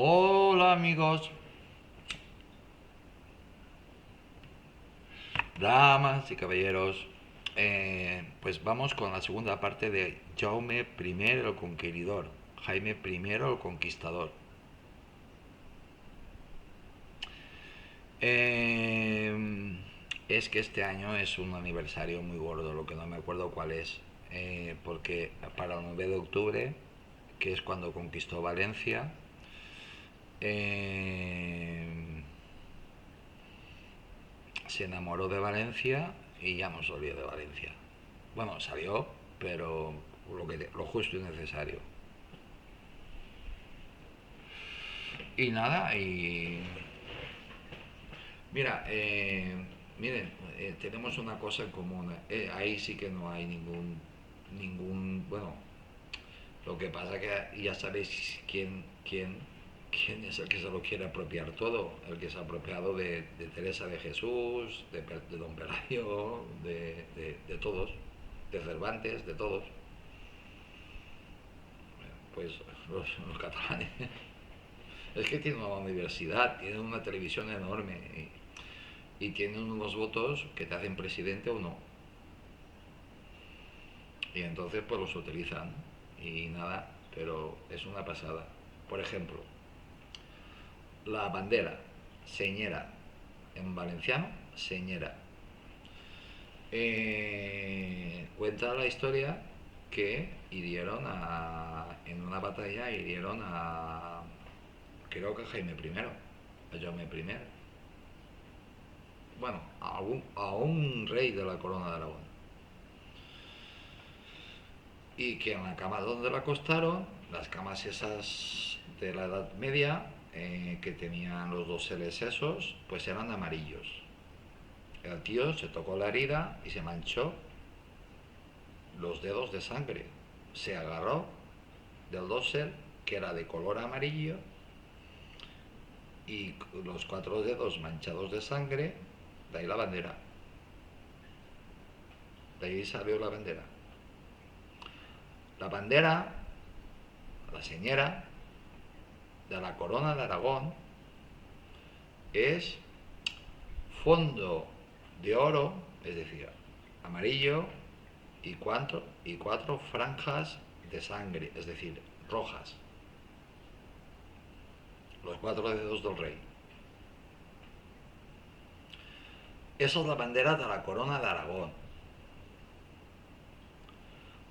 Hola amigos, damas y caballeros. Pues vamos con la segunda parte de Jaume I el Conqueridor, Jaime I el Conquistador. Eh, es que este año es un aniversario muy gordo, lo que no me acuerdo cuál es, porque para el 9 de octubre, que es cuando conquistó Valencia, eh, se enamoró de Valencia y ya no salió de Valencia. Bueno, salió, pero lo justo y necesario. Y nada, y mira, miren, tenemos una cosa en común. Ahí sí que no hay bueno, lo que pasa que ya sabéis quién es el que se lo quiere apropiar todo. El que se ha apropiado de Teresa de Jesús, de Don Pelayo, de todos, de Cervantes, de todos. Pues los catalanes. Es que tienen una universidad, tienen una televisión enorme y tienen unos votos que te hacen presidente o no. Y entonces pues los utilizan y nada, pero es una pasada. Por ejemplo, la bandera, señera, en valenciano, señera. Cuenta la historia que en una batalla hirieron creo que a Jaime I, a Jaume I. Bueno, a un rey de la corona de Aragón. Y que en la cama donde la acostaron, las camas esas de la Edad Media, que tenían los doseles esos, pues eran amarillos. El tío se tocó la herida y se manchó los dedos de sangre. Se agarró del dosel, que era de color amarillo, y los cuatro dedos manchados de sangre, de ahí la bandera. De ahí salió la bandera. La bandera, la señera, de la corona de Aragón es fondo de oro, es decir, amarillo, y cuatro franjas de sangre, es decir, rojas. Los cuatro dedos del rey. Esa es la bandera de la corona de Aragón.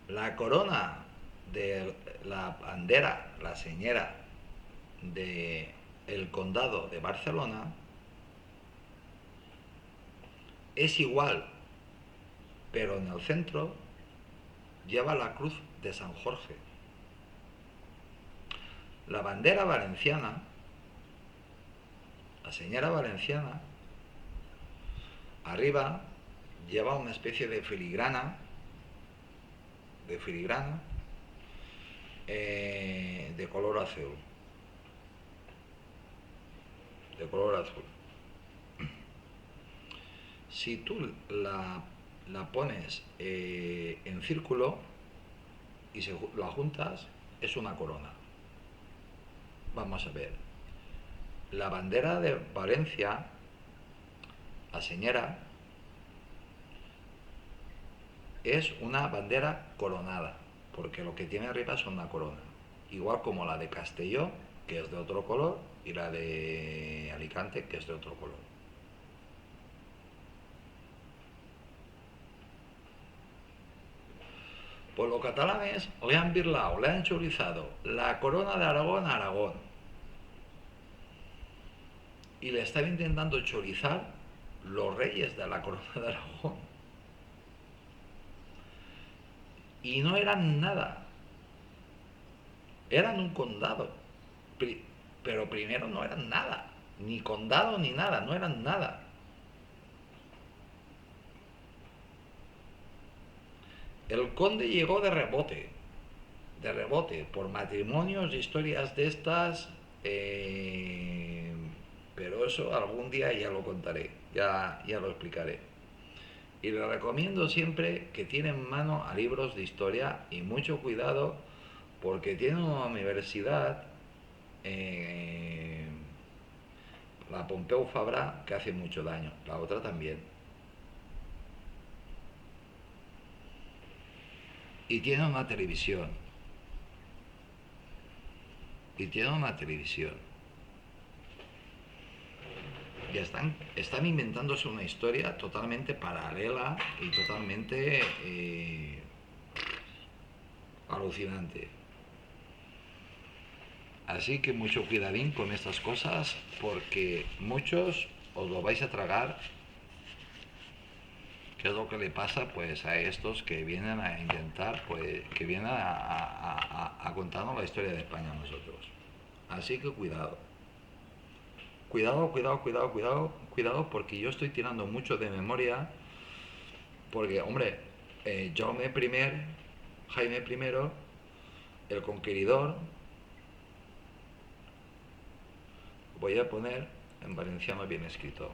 La corona de la bandera, la señera de el condado de Barcelona es igual, pero en el centro lleva la cruz de San Jorge. La bandera valenciana, la señora valenciana, arriba lleva una especie de filigrana de color azul. De color azul. Si tú la pones en círculo y la juntas, es una corona. Vamos a ver. La bandera de Valencia, la señora, es una bandera coronada, porque lo que tiene arriba es una corona. Igual como la de Castelló, que es de otro color, y la de Alicante, que es de otro color. Pues los catalanes le han birlado, le han chorizado la corona de Aragón a Aragón. Y le están intentando chorizar los reyes de la corona de Aragón. Y no eran nada. Eran un condado. Pero primero no eran nada. Ni condado ni nada. No eran nada. El conde llegó de rebote, por matrimonios, historias de estas, pero eso algún día ya lo contaré, ya lo explicaré. Y le recomiendo siempre que tiene en mano a libros de historia y mucho cuidado porque tiene una universidad eh, la Pompeu Fabra, que hace mucho daño, la otra también. Y tiene una televisión. Y tiene una televisión. Y están inventándose una historia totalmente paralela y totalmente alucinante. Así que mucho cuidadín con estas cosas porque muchos os lo vais a tragar, que es lo que le pasa pues a estos que vienen a intentar, pues que vienen a contarnos la historia de España a nosotros. Así que cuidado. Cuidado, cuidado, cuidado, cuidado, cuidado porque yo estoy tirando mucho de memoria porque, hombre, Jaime I, el Conqueridor, voy a poner en valenciano bien escrito.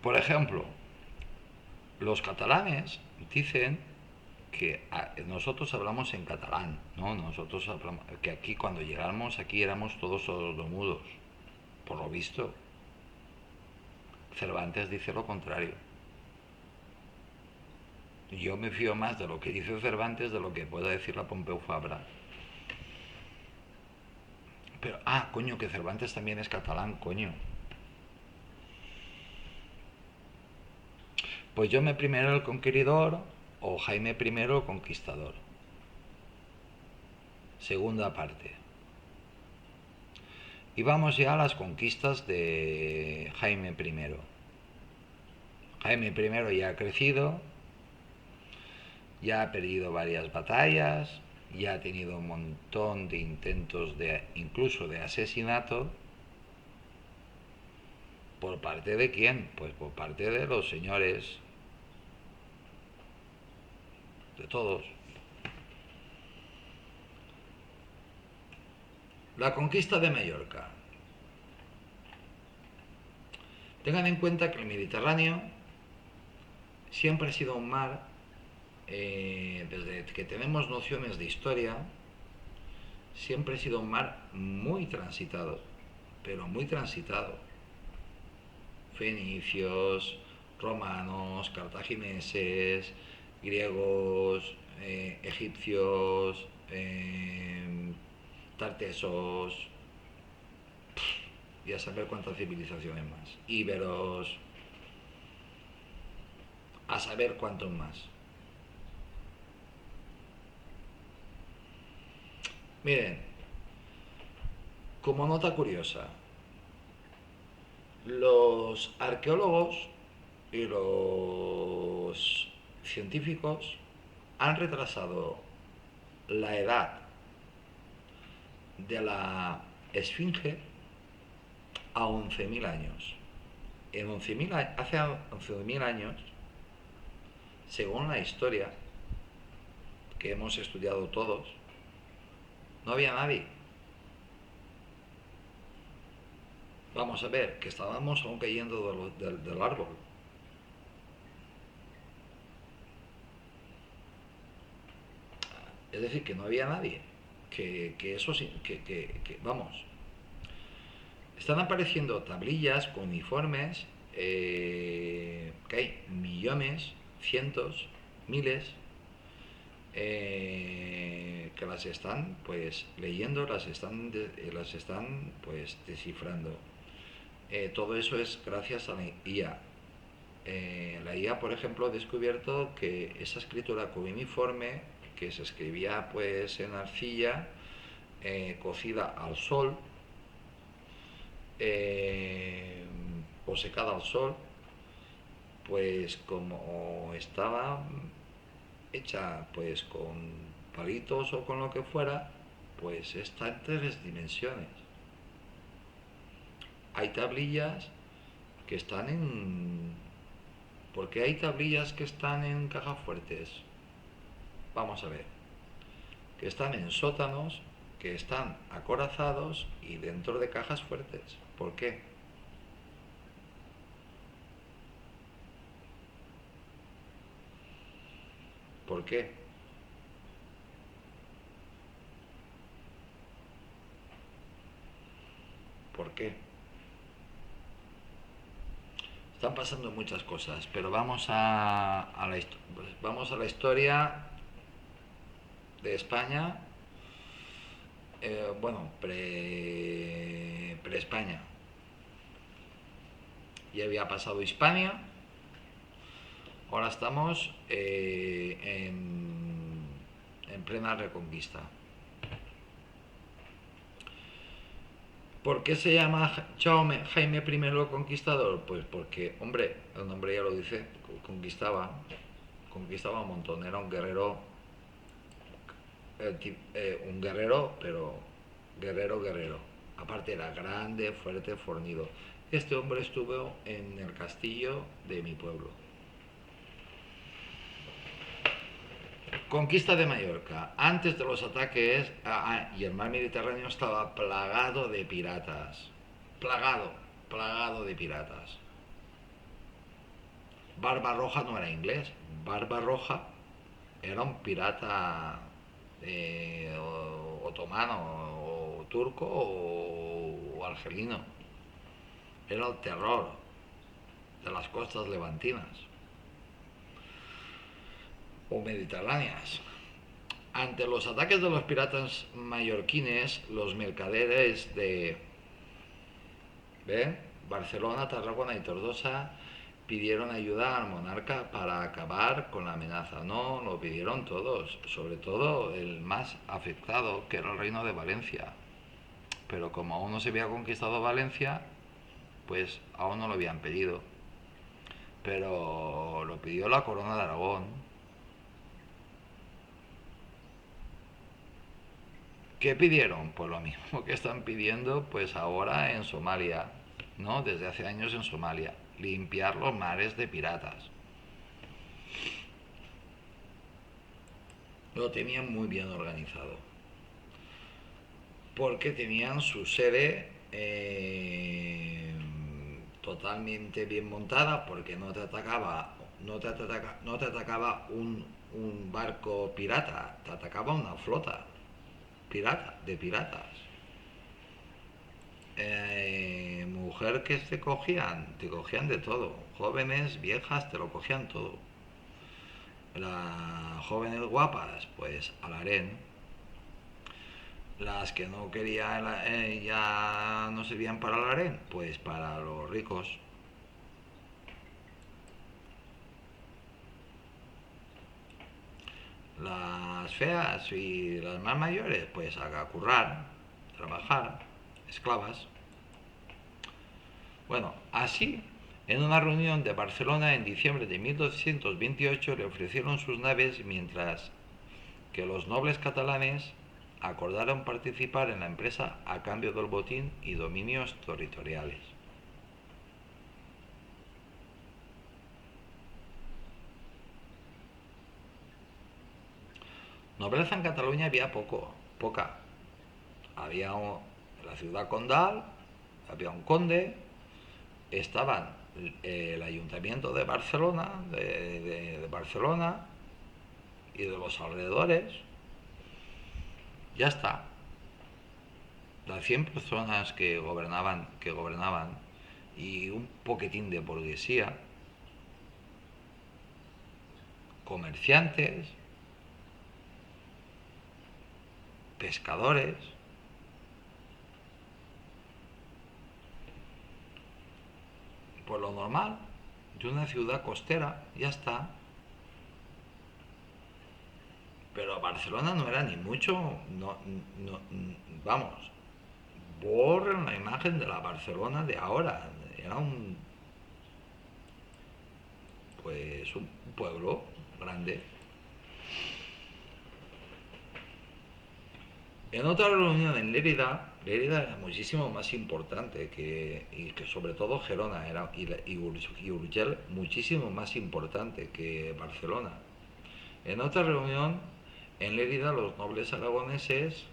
Por ejemplo, los catalanes dicen que nosotros hablamos en catalán, ¿no? Nosotros hablamos, que aquí cuando llegamos aquí éramos todos sordomudos. Por lo visto, Cervantes dice lo contrario. Yo me fío más de lo que dice Cervantes de lo que pueda decir la Pompeu Fabra. Pero, coño, que Cervantes también es catalán, coño. Pues yo me primero el Conqueridor o Jaime I el Conquistador. Segunda parte. Y vamos ya a las conquistas de Jaime I. Jaime I ya ha crecido, ya ha perdido varias batallas, ya ha tenido un montón de intentos de incluso de asesinato. ¿Por parte de quién? Pues por parte de los señores, de todos. La conquista de Mallorca. Tengan en cuenta que el Mediterráneo siempre ha sido un mar, desde que tenemos nociones de historia, siempre ha sido un mar muy transitado, pero muy transitado. Fenicios, romanos, cartagineses, griegos, egipcios, tartesos, y a saber cuántas civilizaciones más. Íberos, a saber cuántos más. Miren, como nota curiosa, los arqueólogos y los científicos han retrasado la edad de la esfinge a 11.000 años. Hace 11.000 años, según la historia que hemos estudiado todos, no había nadie. Vamos a ver, que estábamos aún cayendo del árbol. Es decir, que no había nadie. Que eso sí, vamos. Están apareciendo tablillas con uniformes, que hay millones, cientos, miles, que las están pues leyendo, las están pues descifrando. Todo eso es gracias a la IA. La IA, por ejemplo, ha descubierto que esa escritura cuneiforme que se escribía pues en arcilla, cocida al sol, o secada al sol, pues como estaba hecha pues con palitos o con lo que fuera, pues está en 3 dimensiones. Hay tablillas que están en... ¿Por qué hay tablillas que están en cajas fuertes? Vamos a ver. que están en sótanos, que están acorazados y dentro de cajas fuertes. ¿Por qué? ¿Por qué? ¿Por qué? Están pasando muchas cosas, pero vamos a la historia de España, bueno, pre-España. Ya había pasado Hispania, ahora estamos en plena reconquista. ¿Por qué se llama Jaime I el Conquistador? Pues porque, hombre, el nombre ya lo dice, conquistaba un montón, era un guerrero, un guerrero, pero guerrero. Aparte era grande, fuerte, fornido. Este hombre estuvo en el castillo de mi pueblo. Conquista de Mallorca. Antes de los ataques, y el mar Mediterráneo estaba plagado de piratas. Plagado de piratas. Barbarroja no era inglés. Barbarroja era un pirata otomano o turco o argelino. Era el terror de las costas levantinas o mediterráneas. Ante los ataques de los piratas mallorquines, los mercaderes de Barcelona, Tarragona y Tortosa pidieron ayuda al monarca para acabar con la amenaza. No, lo pidieron todos, sobre todo el más afectado, que era el reino de Valencia. Pero como aún no se había conquistado Valencia, pues aún no lo habían pedido. Pero lo pidió la corona de Aragón. ¿Qué pidieron? Pues lo mismo que están pidiendo pues ahora en Somalia, ¿no? Desde hace años en Somalia, limpiar los mares de piratas. Lo tenían muy bien organizado, porque tenían su sede totalmente bien montada, porque no te atacaba un barco pirata, te atacaba una flota de piratas. Mujer que te cogían de todo, jóvenes, viejas, te lo cogían todo. Las jóvenes guapas, pues al harén. Las que no querían, ya no servían para el harén, pues para los ricos. Las feas y las más mayores, pues a currar, trabajar, esclavas. Bueno, así, en una reunión de Barcelona en diciembre de 1228 le ofrecieron sus naves, mientras que los nobles catalanes acordaron participar en la empresa a cambio del botín y dominios territoriales. Nobleza en Cataluña había poca. Había la ciudad condal, había un conde, estaban el ayuntamiento de Barcelona, de Barcelona y de los alrededores. Ya está. Las 100 personas que gobernaban y un poquitín de burguesía, comerciantes, pescadores. Pues lo normal de una ciudad costera, ya está. Pero Barcelona no era ni mucho, vamos, borren la imagen de la Barcelona de ahora. Era un pueblo grande. En otra reunión en Lérida era muchísimo más importante y que sobre todo Gerona y Urgell muchísimo más importante que Barcelona. En otra reunión En Lérida los nobles aragoneses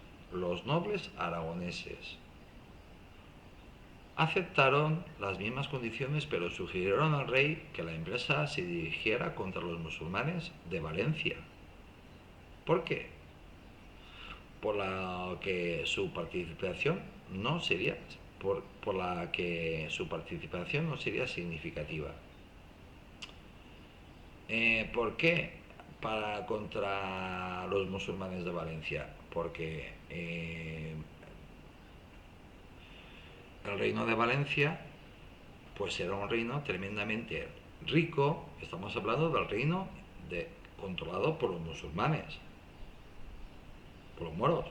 aceptaron las mismas condiciones, pero sugirieron al rey que la empresa se dirigiera contra los musulmanes de Valencia. ¿Por qué? Por la que su participación no sería por la que su participación no sería significativa. ¿Por qué? Para contra los musulmanes de Valencia, porque el reino de Valencia pues era un reino tremendamente rico. Estamos hablando del reino controlado por los musulmanes, por los moros.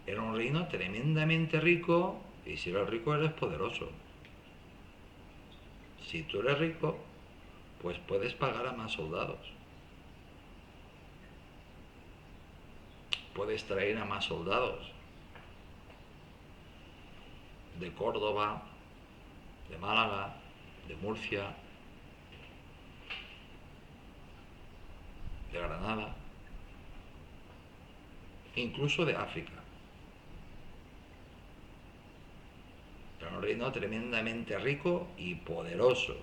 Era un reino tremendamente rico, y si eres rico eres poderoso. Si tú eres rico, pues puedes pagar a más soldados, puedes traer a más soldados de Córdoba, de Málaga, de Murcia, de Granada, incluso de África. Era un reino tremendamente rico y poderoso,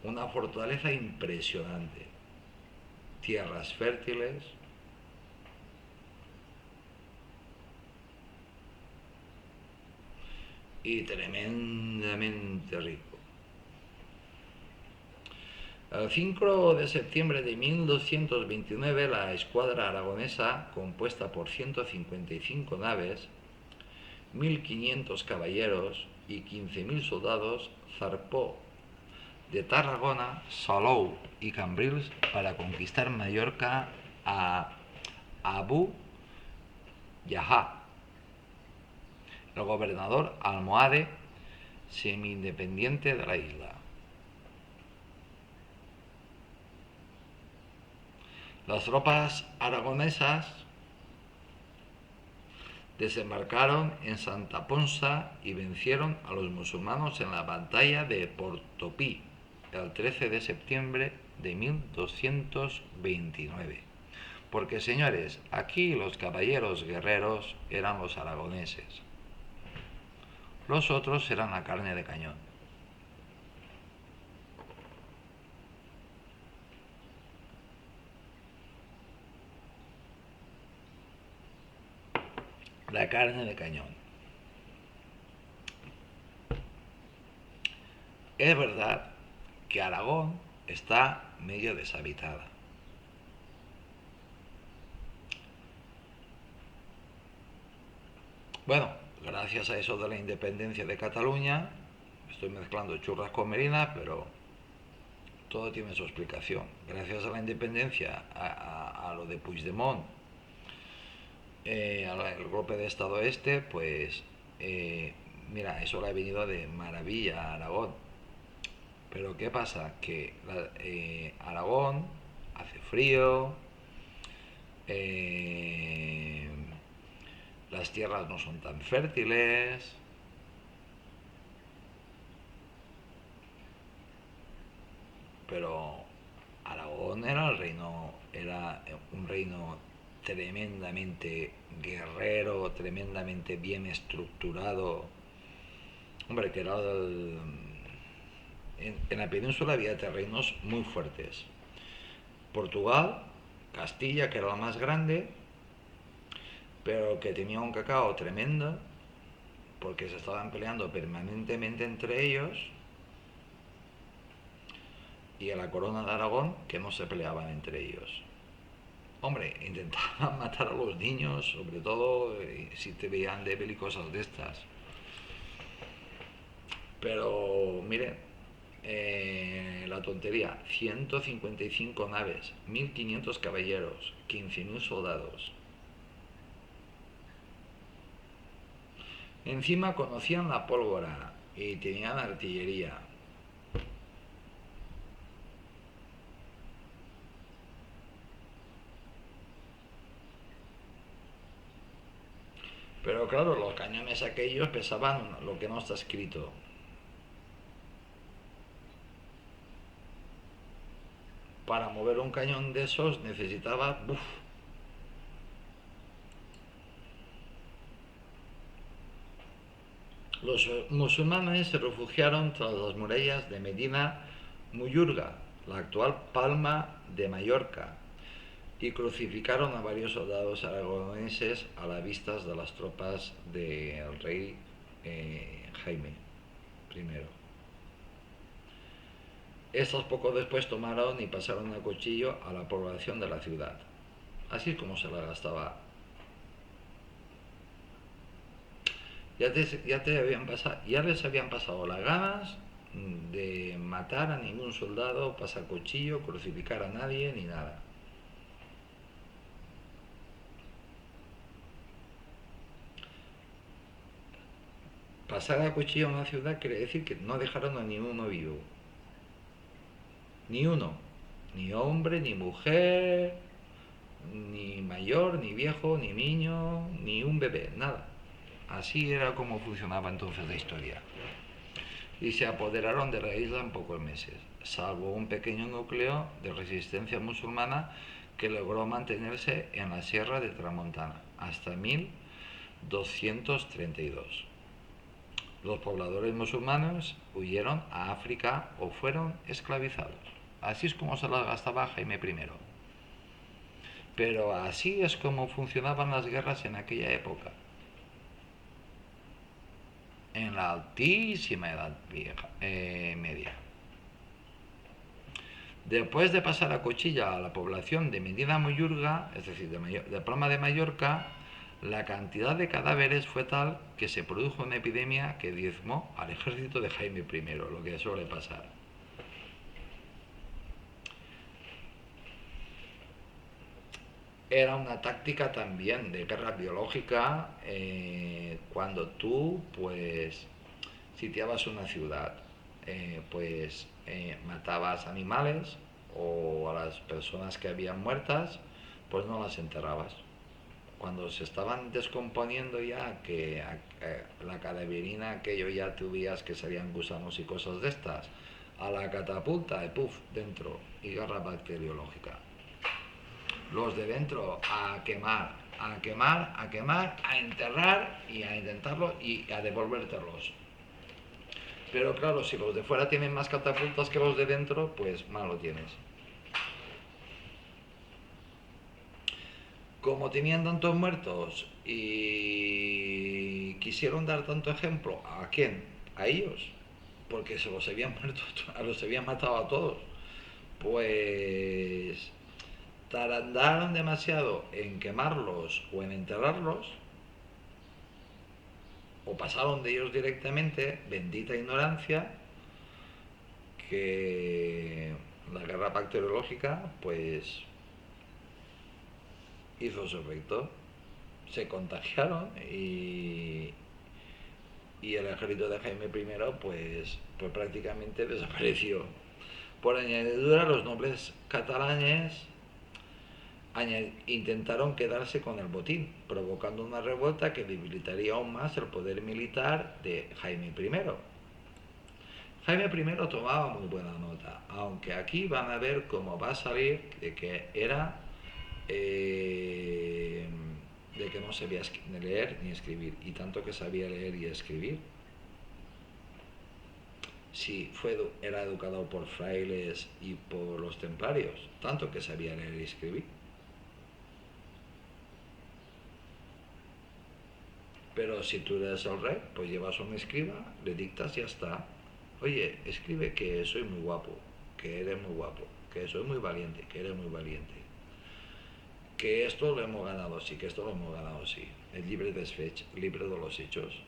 una fortaleza impresionante, tierras fértiles, y tremendamente rico. El 5 de septiembre de 1229, la escuadra aragonesa, compuesta por 155 naves, 1.500 caballeros y 15.000 soldados, zarpó de Tarragona, Salou y Cambrils para conquistar Mallorca a Abu Yahá, el gobernador almohade semi-independiente de la isla. Las tropas aragonesas desembarcaron en Santa Ponsa y vencieron a los musulmanes en la batalla de Portopí el 13 de septiembre de 1229. Porque, señores, aquí los caballeros guerreros eran los aragoneses. Los otros eran la carne de cañón. La carne de cañón. Es verdad que Aragón está medio deshabitada. Bueno, gracias a eso de la independencia de Cataluña, estoy mezclando churras con merinas, pero todo tiene su explicación. Gracias a la independencia, a lo de Puigdemont, al golpe de estado pues mira, eso le ha venido de maravilla a Aragón. Pero ¿qué pasa? Que Aragón hace frío, las tierras no son tan fértiles, pero Aragón era un reino tremendamente guerrero, tremendamente bien estructurado. Hombre, que era en la península había terrenos muy fuertes. Portugal, Castilla, que era la más grande, pero que tenía un cacao tremendo, porque se estaban peleando permanentemente entre ellos, y a la corona de Aragón, que no se peleaban entre ellos. Hombre, intentaban matar a los niños, sobre todo si te veían débil y cosas de estas. Pero, miren, la tontería, 155 naves, 1.500 caballeros, 15.000 soldados. Encima conocían la pólvora y tenían artillería. Pero claro, los cañones aquellos pesaban lo que no está escrito. Para mover un cañón de esos necesitaba Los musulmanes se refugiaron tras las murallas de Medina Muyurga, la actual Palma de Mallorca, y crucificaron a varios soldados aragoneses a las vistas de las tropas del rey Jaime I. Estos poco después tomaron y pasaron a cuchillo a la población de la ciudad. Así es como se la gastaba. Ya les habían pasado las ganas de matar a ningún soldado, pasar cuchillo, crucificar a nadie ni nada. Pasar a cuchillo a una ciudad quiere decir que no dejaron a ni uno vivo. Ni uno. Ni hombre, ni mujer, ni mayor, ni viejo, ni niño, ni un bebé, nada. Así era como funcionaba entonces la historia. Y se apoderaron de la isla en pocos meses, salvo un pequeño núcleo de resistencia musulmana que logró mantenerse en la Sierra de Tramontana hasta 1232. Los pobladores musulmanes huyeron a África o fueron esclavizados. Así es como se las gastaba Jaime I. Pero así es como funcionaban las guerras en aquella época. En la altísima Edad Media. Después de pasar a cuchilla a la población de Medina Muyurga, es decir, de Palma de Mallorca, la cantidad de cadáveres fue tal que se produjo una epidemia que diezmó al ejército de Jaime I, lo que suele pasar. Era una táctica también de guerra biológica cuando tú pues sitiabas una ciudad, matabas animales o a las personas que habían muertas, pues no las enterrabas. Cuando se estaban descomponiendo ya, que la cadaverina, aquello ya tuvías que salían gusanos y cosas de estas, a la catapulta y puff, dentro, y guerra bacteriológica. Los de dentro a quemar, a quemar, a quemar, a enterrar y a intentarlo y a devolvértelos. Pero claro, si los de fuera tienen más catapultas que los de dentro, pues mal lo tienes. Como tenían tantos muertos y quisieron dar tanto ejemplo, ¿a quién? A ellos, porque se los habían muerto, los habían matado a todos. Pues tarandaron demasiado en quemarlos o en enterrarlos, o pasaron de ellos directamente, bendita ignorancia, que la guerra bacteriológica pues hizo su efecto. Se contagiaron y el ejército de Jaime I pues prácticamente desapareció. Por añadidura, los nobles catalanes intentaron quedarse con el botín, provocando una revuelta que debilitaría aún más el poder militar de Jaime I. Jaime I tomaba muy buena nota, aunque aquí van a ver cómo va a salir de que era de que no sabía leer ni escribir, y tanto que sabía leer y escribir. Sí, era educado por frailes y por los templarios, tanto que sabía leer y escribir. Pero si tú eres el rey, pues llevas un escriba, le dictas y ya está. Oye, escribe que soy muy guapo, que eres muy guapo, que soy muy valiente, que eres muy valiente. Que esto lo hemos ganado, sí, que esto lo hemos ganado, sí. El libre desfech, libre de los hechos.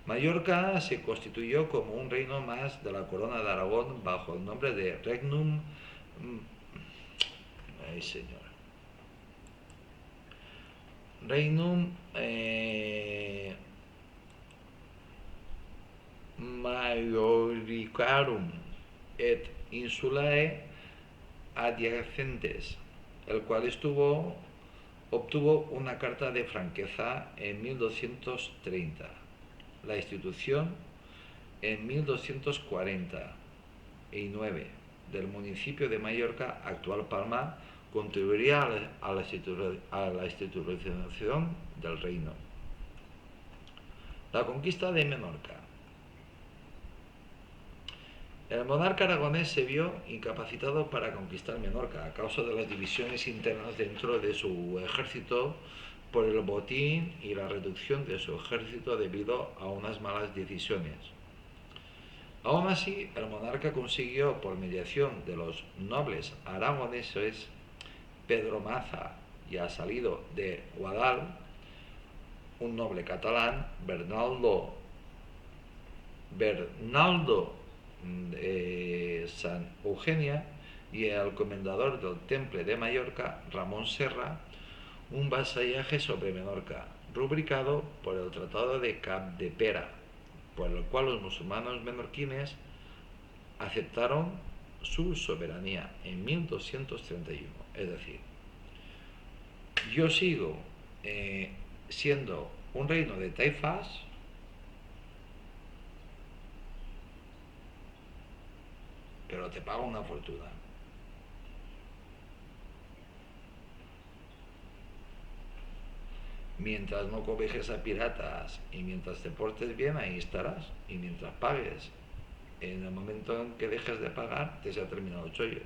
Mallorca se constituyó como un reino más de la corona de Aragón bajo el nombre de Regnum... Ay, señor. Regnum Majoricarum et Insulae adyacentes, el cual obtuvo una carta de franqueza en 1230, la institución en 1249 del municipio de Mallorca, actual Palma, contribuiría a la institucionalización del reino. La conquista de Menorca. El monarca aragonés se vio incapacitado para conquistar Menorca a causa de las divisiones internas dentro de su ejército por el botín y la reducción de su ejército debido a unas malas decisiones. Aún así, el monarca consiguió, por mediación de los nobles aragoneses, Pedro Maza, ya salido de Guadal, un noble catalán, Bernaldo de San Eugenia, y el comendador del Temple de Mallorca, Ramón Serra, un vasallaje sobre Menorca, rubricado por el Tratado de Capdepera, por el cual los musulmanes menorquines aceptaron su soberanía en 1231. Es decir, yo sigo siendo un reino de taifas, pero te pago una fortuna. Mientras no cobijes a piratas y mientras te portes bien, ahí estarás. Y mientras pagues, en el momento en que dejes de pagar, te se ha terminado el chollo.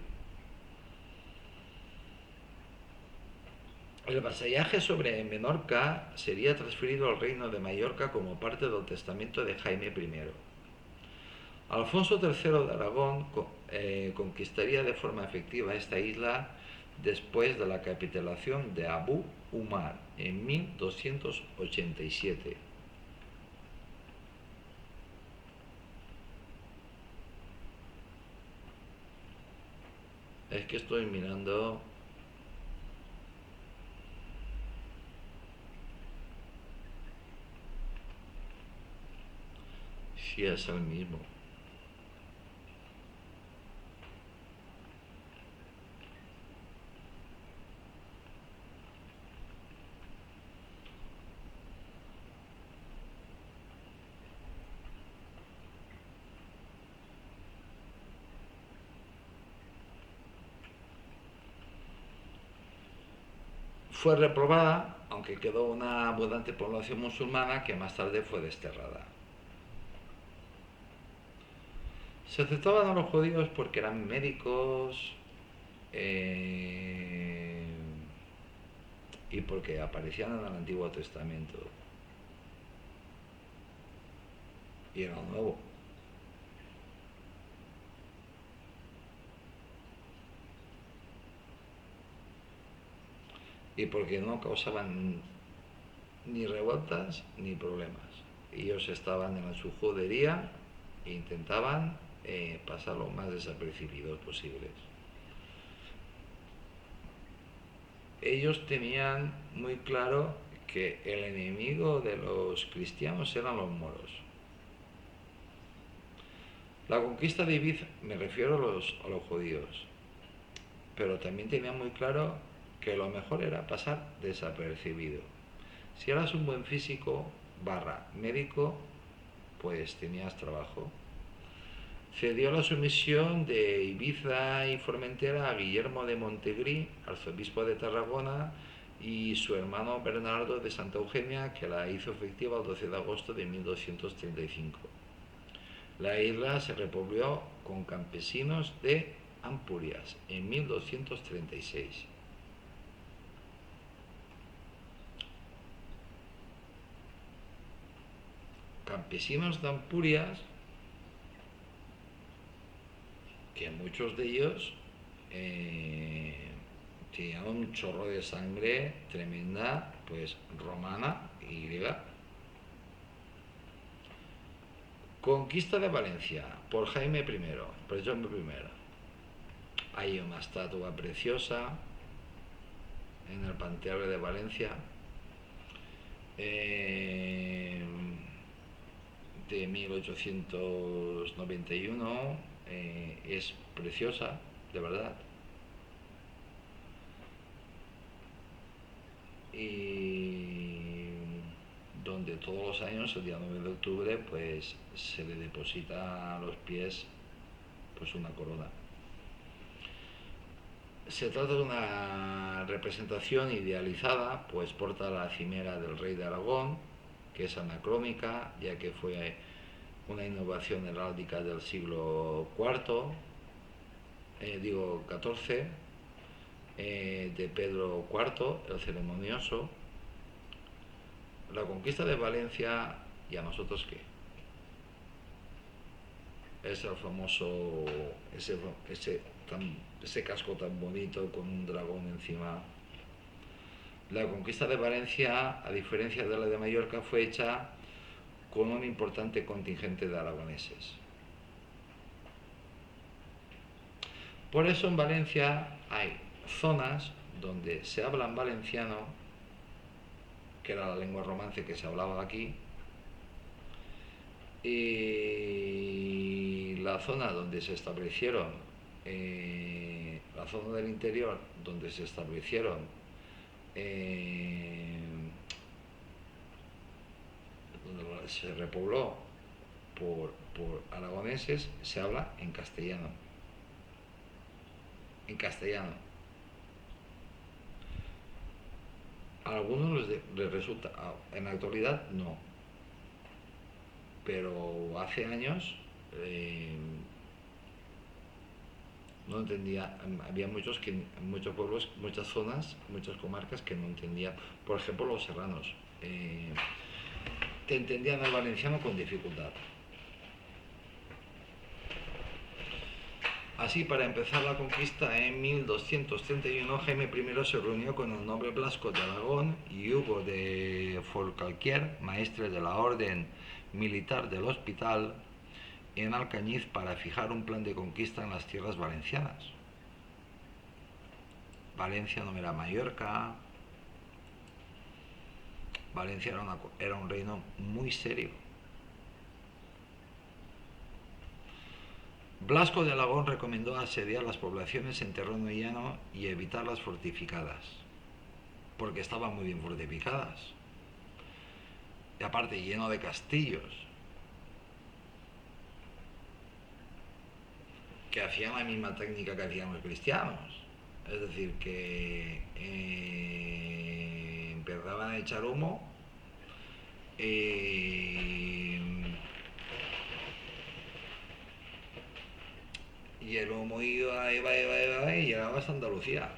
El vasallaje sobre Menorca sería transferido al reino de Mallorca como parte del testamento de Jaime I. Alfonso III de Aragón conquistaría de forma efectiva esta isla después de la capitulación de Abu Umar en 1287. Es que estoy mirando si es el mismo. Fue reprobada, aunque quedó una abundante población musulmana que más tarde fue desterrada. Se aceptaban a los judíos porque eran médicos y porque aparecían en el Antiguo Testamento y en el Nuevo. Y porque no causaban ni revueltas ni problemas. Ellos estaban en su judería e intentaban pasar lo más desapercibidos posibles. Ellos tenían muy claro que el enemigo de los cristianos eran los moros. La conquista de Ibiza, me refiero a los judíos, pero también tenían muy claro que lo mejor era pasar desapercibido. Si eras un buen físico / médico, pues tenías trabajo. Cedió la sumisión de Ibiza y Formentera a Guillermo de Montegrí, arzobispo de Tarragona, y su hermano Bernardo de Santa Eugenia, que la hizo efectiva el 12 de agosto de 1235. La isla se repobló con campesinos de Ampurias en 1236. Campesinos de Ampurias, que muchos de ellos tenían un chorro de sangre tremenda, pues romana y griega. Conquista de Valencia por Jaime I, por Jaime I. Hay una estatua preciosa en el Panteón de Valencia de 1891. Es preciosa, de verdad. Y donde todos los años, el día 9 de octubre, pues se le deposita a los pies pues una corona. Se trata de una representación idealizada, pues porta la cimera del rey de Aragón, que es anacrónica, ya que fue una innovación heráldica del siglo IV, digo XIV, de Pedro IV, el ceremonioso. La conquista de Valencia, ¿y a nosotros qué? Es el famoso, ese casco tan bonito con un dragón encima. La conquista de Valencia, a diferencia de la de Mallorca, fue hecha con un importante contingente de aragoneses. Por eso en Valencia hay zonas donde se habla en valenciano, que era la lengua romance que se hablaba aquí, y la zona donde se establecieron, la zona del interior donde se establecieron donde se repobló por aragoneses, se habla en castellano. En castellano. A algunos les resulta, en la actualidad no, pero hace años no entendía, había muchos pueblos, muchas zonas, muchas comarcas que no entendían. Por ejemplo, los serranos te entendían el valenciano con dificultad. Así, para empezar la conquista, en 1231 Jaime I se reunió con el noble Blasco de Aragón y Hugo de Forcalquier, maestre de la Orden Militar del Hospital, en Alcañiz para fijar un plan de conquista en las tierras valencianas. Valencia no era Mallorca. Valencia era un reino muy serio. Blasco de Aragón recomendó asediar las poblaciones en terreno llano y evitar las fortificadas, porque estaban muy bien fortificadas. Y aparte lleno de castillos, que hacían la misma técnica que hacían los cristianos. Es decir, que empezaban a echar humo y el humo iba y llegaba hasta Andalucía.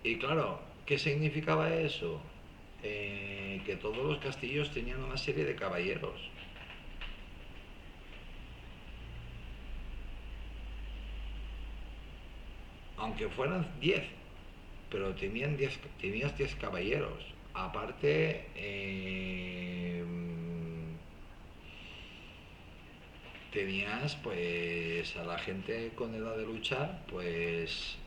Y claro, ¿qué significaba eso? Que todos los castillos tenían una serie de caballeros. Aunque fueran 10, pero tenías 10 caballeros. Aparte, tenías pues a la gente con edad de luchar, pues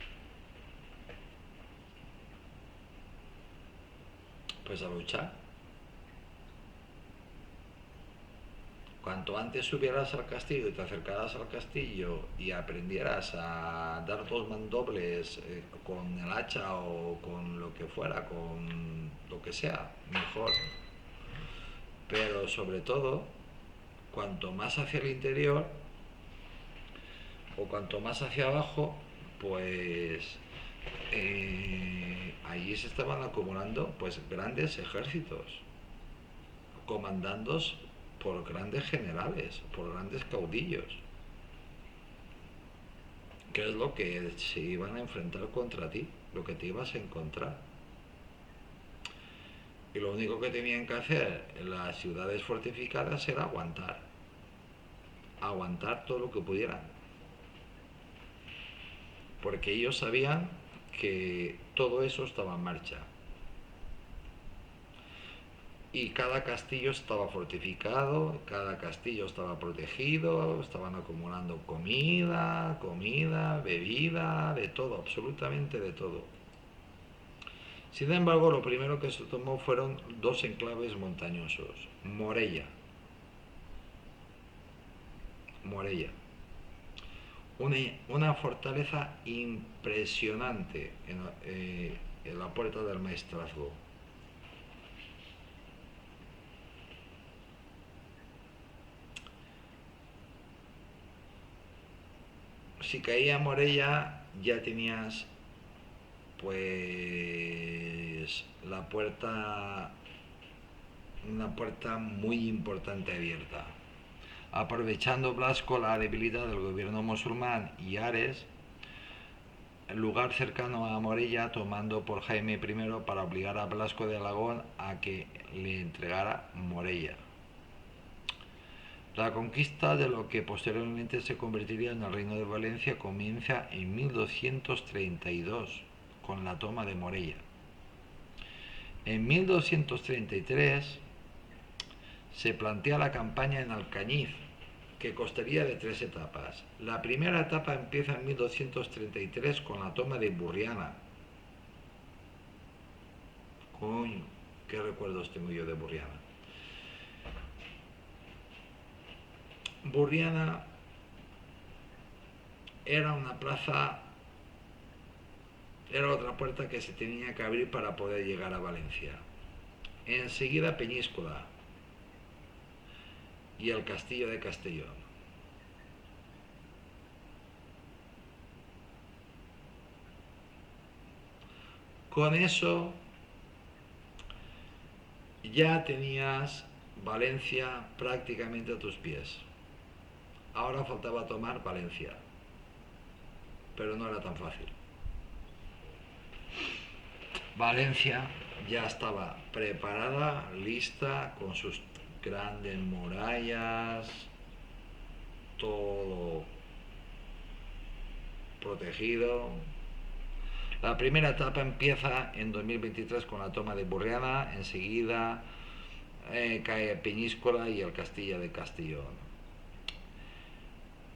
a luchar. Cuanto antes subieras al castillo y te acercaras al castillo y aprendieras a dar dos mandobles con el hacha o con lo que fuera, con lo que sea, mejor. Pero sobre todo, cuanto más hacia el interior o cuanto más hacia abajo, pues allí se estaban acumulando pues grandes ejércitos, comandados por grandes generales, por grandes caudillos, que es lo que se iban a enfrentar contra ti, lo que te ibas a encontrar. Y lo único que tenían que hacer en las ciudades fortificadas era aguantar todo lo que pudieran, porque ellos sabían que todo eso estaba en marcha. Y cada castillo estaba fortificado, cada castillo estaba protegido, estaban acumulando comida, bebida, de todo, absolutamente de todo. Sin embargo, lo primero que se tomó fueron dos enclaves montañosos. Morella. Una fortaleza impresionante en la puerta del Maestrazgo. Si caía Morella, ya tenías pues la puerta una puerta muy importante abierta. Aprovechando Blasco la debilidad del gobierno musulmán y Ares, el lugar cercano a Morella, tomando por Jaime I para obligar a Blasco de Alagón a que le entregara Morella. La conquista de lo que posteriormente se convertiría en el Reino de Valencia comienza en 1232 con la toma de Morella. En 1233 se plantea la campaña en Alcañiz, que constaría de 3 etapas. La primera etapa empieza en 1233 con la toma de Burriana. Coño, qué recuerdos tengo yo de Burriana. Burriana era una plaza, era otra puerta que se tenía que abrir para poder llegar a Valencia. Enseguida Peñíscola y el castillo de Castellón. Con eso ya tenías Valencia prácticamente a tus pies. Ahora faltaba tomar Valencia, pero no era tan fácil. Valencia ya estaba preparada, lista, con sus grandes murallas, todo protegido. La primera etapa empieza en 2023 con la toma de Burriana, enseguida cae Peñíscola y el castillo de Castellón.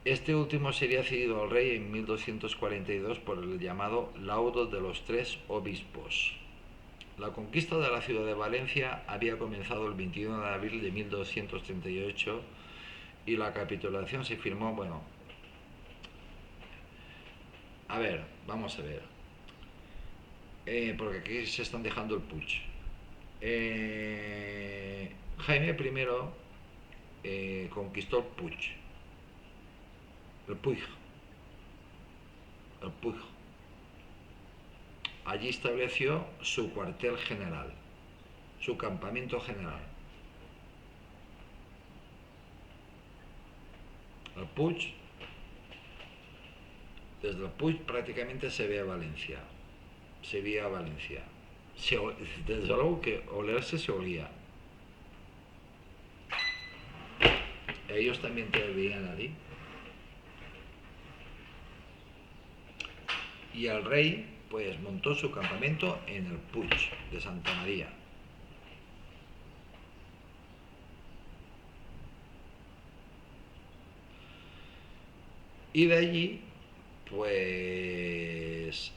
Este último sería cedido al rey en 1242 por el llamado Laudo de los Tres Obispos. La conquista de la ciudad de Valencia había comenzado el 21 de abril de 1238 y la capitulación se firmó, vamos a ver, porque aquí se están dejando el puig. Jaime I conquistó el Puig. Allí estableció su cuartel general, su campamento general. El Puig, desde el Puig prácticamente se veía Valencia. Desde luego que olerse se olía. Ellos también te veían allí. Y el rey pues montó su campamento en el Puig de Santa María. Y de allí pues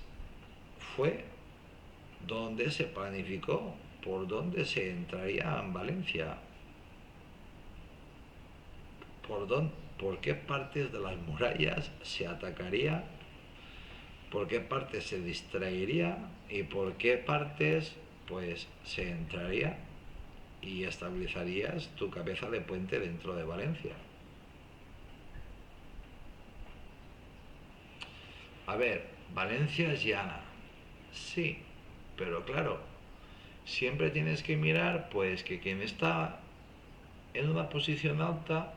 fue donde se planificó por dónde se entraría en Valencia, por qué partes de las murallas se atacaría, por qué partes se distraería y por qué partes pues se entraría y establecerías tu cabeza de puente dentro de Valencia. A ver, Valencia es llana, sí, pero claro, siempre tienes que mirar pues que quien está en una posición alta,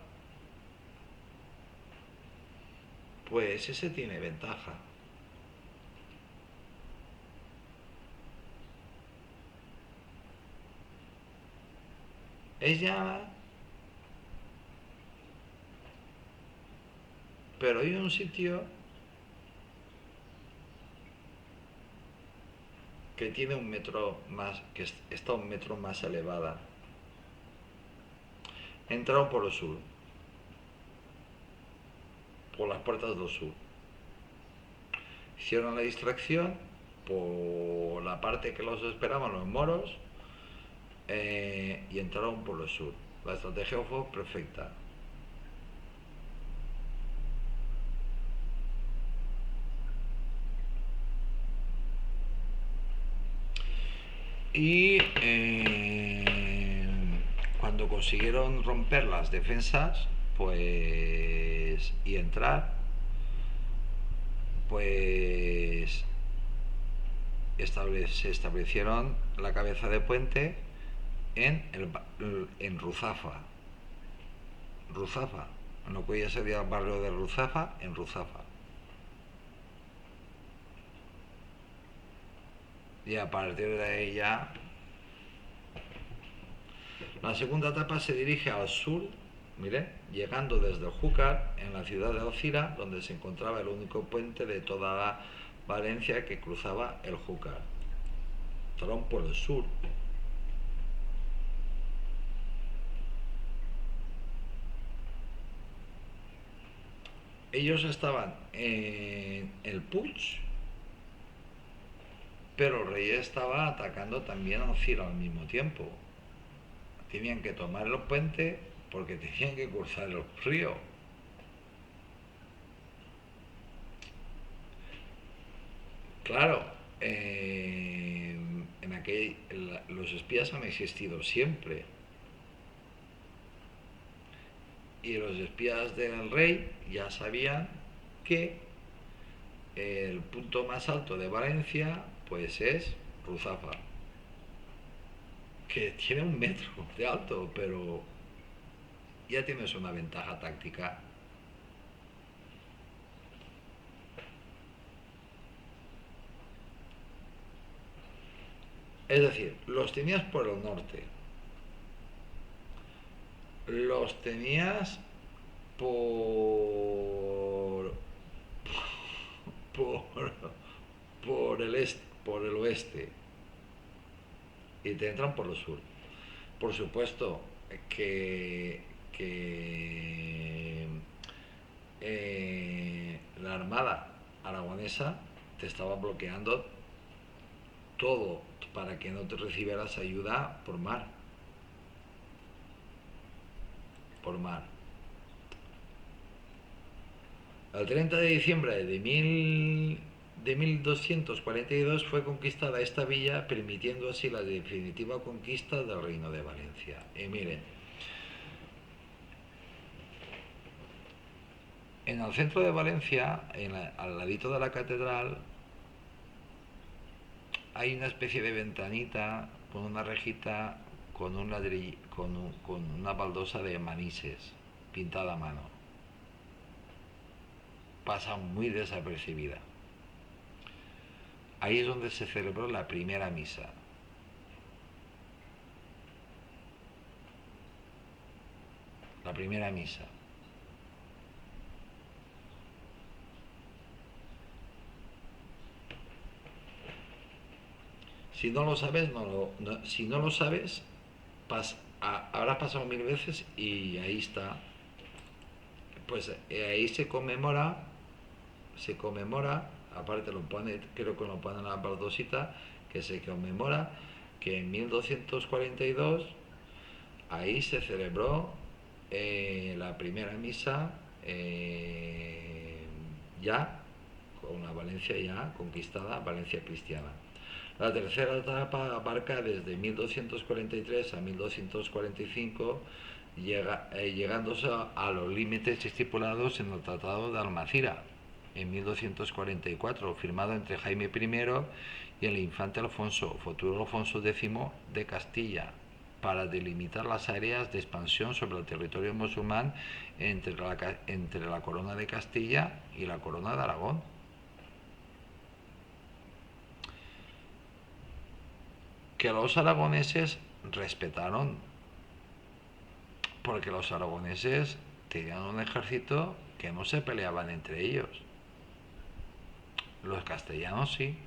pues ese tiene ventaja. Es llana, pero hay un sitio que tiene un metro más, que está un metro más elevada. Entraron por el sur, por las puertas del sur. Hicieron la distracción por la parte que los esperaban los moros y entraron por el sur. La estrategia fue perfecta. Y cuando consiguieron romper las defensas pues y entrar, pues se establecieron la cabeza de puente en Ruzafa. Ruzafa, en lo que ya sería el barrio de Ruzafa, en Ruzafa. Y a partir de ahí ya la segunda etapa se dirige al sur, mire, llegando desde el Júcar, en la ciudad de Alcira, donde se encontraba el único puente de toda la Valencia que cruzaba el Júcar. Fueron por el sur. Ellos estaban en el Puig, pero el rey estaba atacando también a Alcira al mismo tiempo. Tenían que tomar el puente porque tenían que cruzar el río. Claro, los espías han existido siempre. Y los espías del rey ya sabían que el punto más alto de Valencia pues es Ruzafa, que tiene 1 metro de alto, pero ya tienes una ventaja táctica. Es decir, los tenías por el norte, los tenías por por, por el oeste y te entran por el sur. Por supuesto que la Armada aragonesa te estaba bloqueando todo para que no te recibieras ayuda por mar. Por mar. El 30 de diciembre de 1242 fue conquistada esta villa, permitiendo así la definitiva conquista del Reino de Valencia. Y miren, en el centro de Valencia, al ladito de la catedral, hay una especie de ventanita con una rejita con un ladrillo, con una baldosa de manises pintada a mano. Pasa muy desapercibida. Ahí es donde se celebró la primera misa. La primera misa. Si no lo sabes, si no lo sabes, habrás pasado 1000 veces y ahí está. Pues ahí se conmemora, aparte lo pone, creo que lo pone en la baldosita, que se conmemora que en 1242 ahí se celebró la primera misa ya con la Valencia ya conquistada, Valencia cristiana. La tercera etapa abarca desde 1243 a 1245, llegándose a los límites estipulados en el Tratado de Almacira en 1244, firmado entre Jaime I y el infante Alfonso, futuro Alfonso X de Castilla, para delimitar las áreas de expansión sobre el territorio musulmán entre la corona de Castilla y la corona de Aragón. Que los aragoneses respetaron, porque los aragoneses tenían un ejército que no se peleaban entre ellos. Los castellanos sí.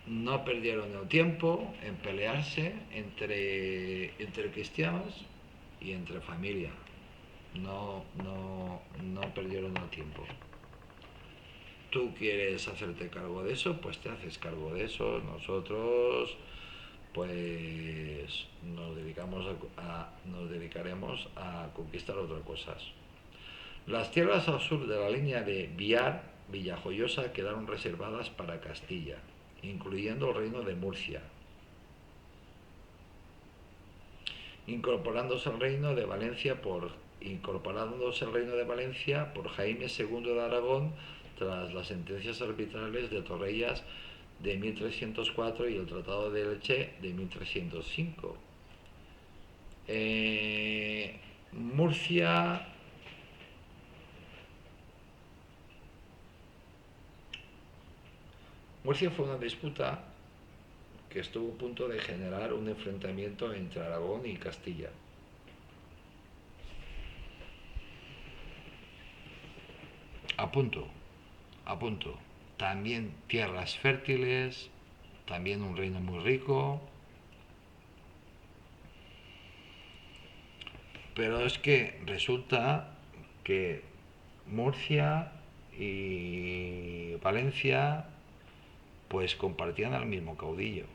No perdieron el tiempo en pelearse entre cristianos y entre familia. No perdieron el tiempo. Tú quieres hacerte cargo de eso, pues te haces cargo de eso. Nosotros pues nos dedicaremos a conquistar otras cosas. Las tierras al sur de la línea de Villajoyosa quedaron reservadas para Castilla, incluyendo el reino de Murcia, incorporándose al reino de Valencia por incorporándose al reino de Valencia por Jaime II de Aragón tras las sentencias arbitrales de Torrellas de 1304 y el Tratado de Elche de 1305. Murcia Murcia fue una disputa que estuvo a punto de generar un enfrentamiento entre Aragón y Castilla. A punto, a punto. También tierras fértiles, también un reino muy rico. Pero es que resulta que Murcia y Valencia pues compartían al mismo caudillo.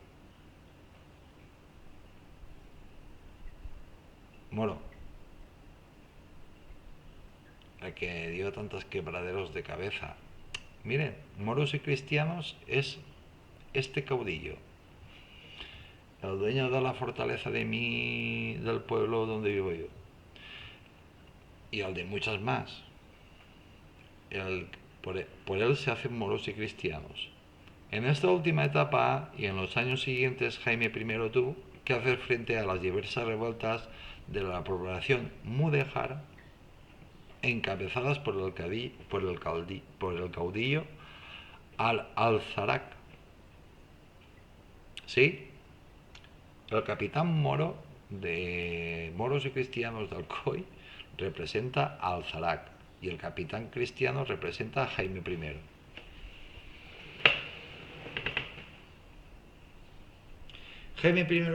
Moro, el que dio tantos quebraderos de cabeza. Miren, moros y cristianos es este caudillo, el dueño de la fortaleza del pueblo donde vivo yo, y el de muchas más. Por él se hacen moros y cristianos. En esta última etapa y en los años siguientes, Jaime I tuvo que hacer frente a las diversas revueltas de la población mudéjar encabezadas por el caudillo Al-Alzarak. ¿Sí? El capitán moro de Moros y Cristianos de Alcoy representa a Alzarak y el capitán cristiano representa a Jaime I. Jaime I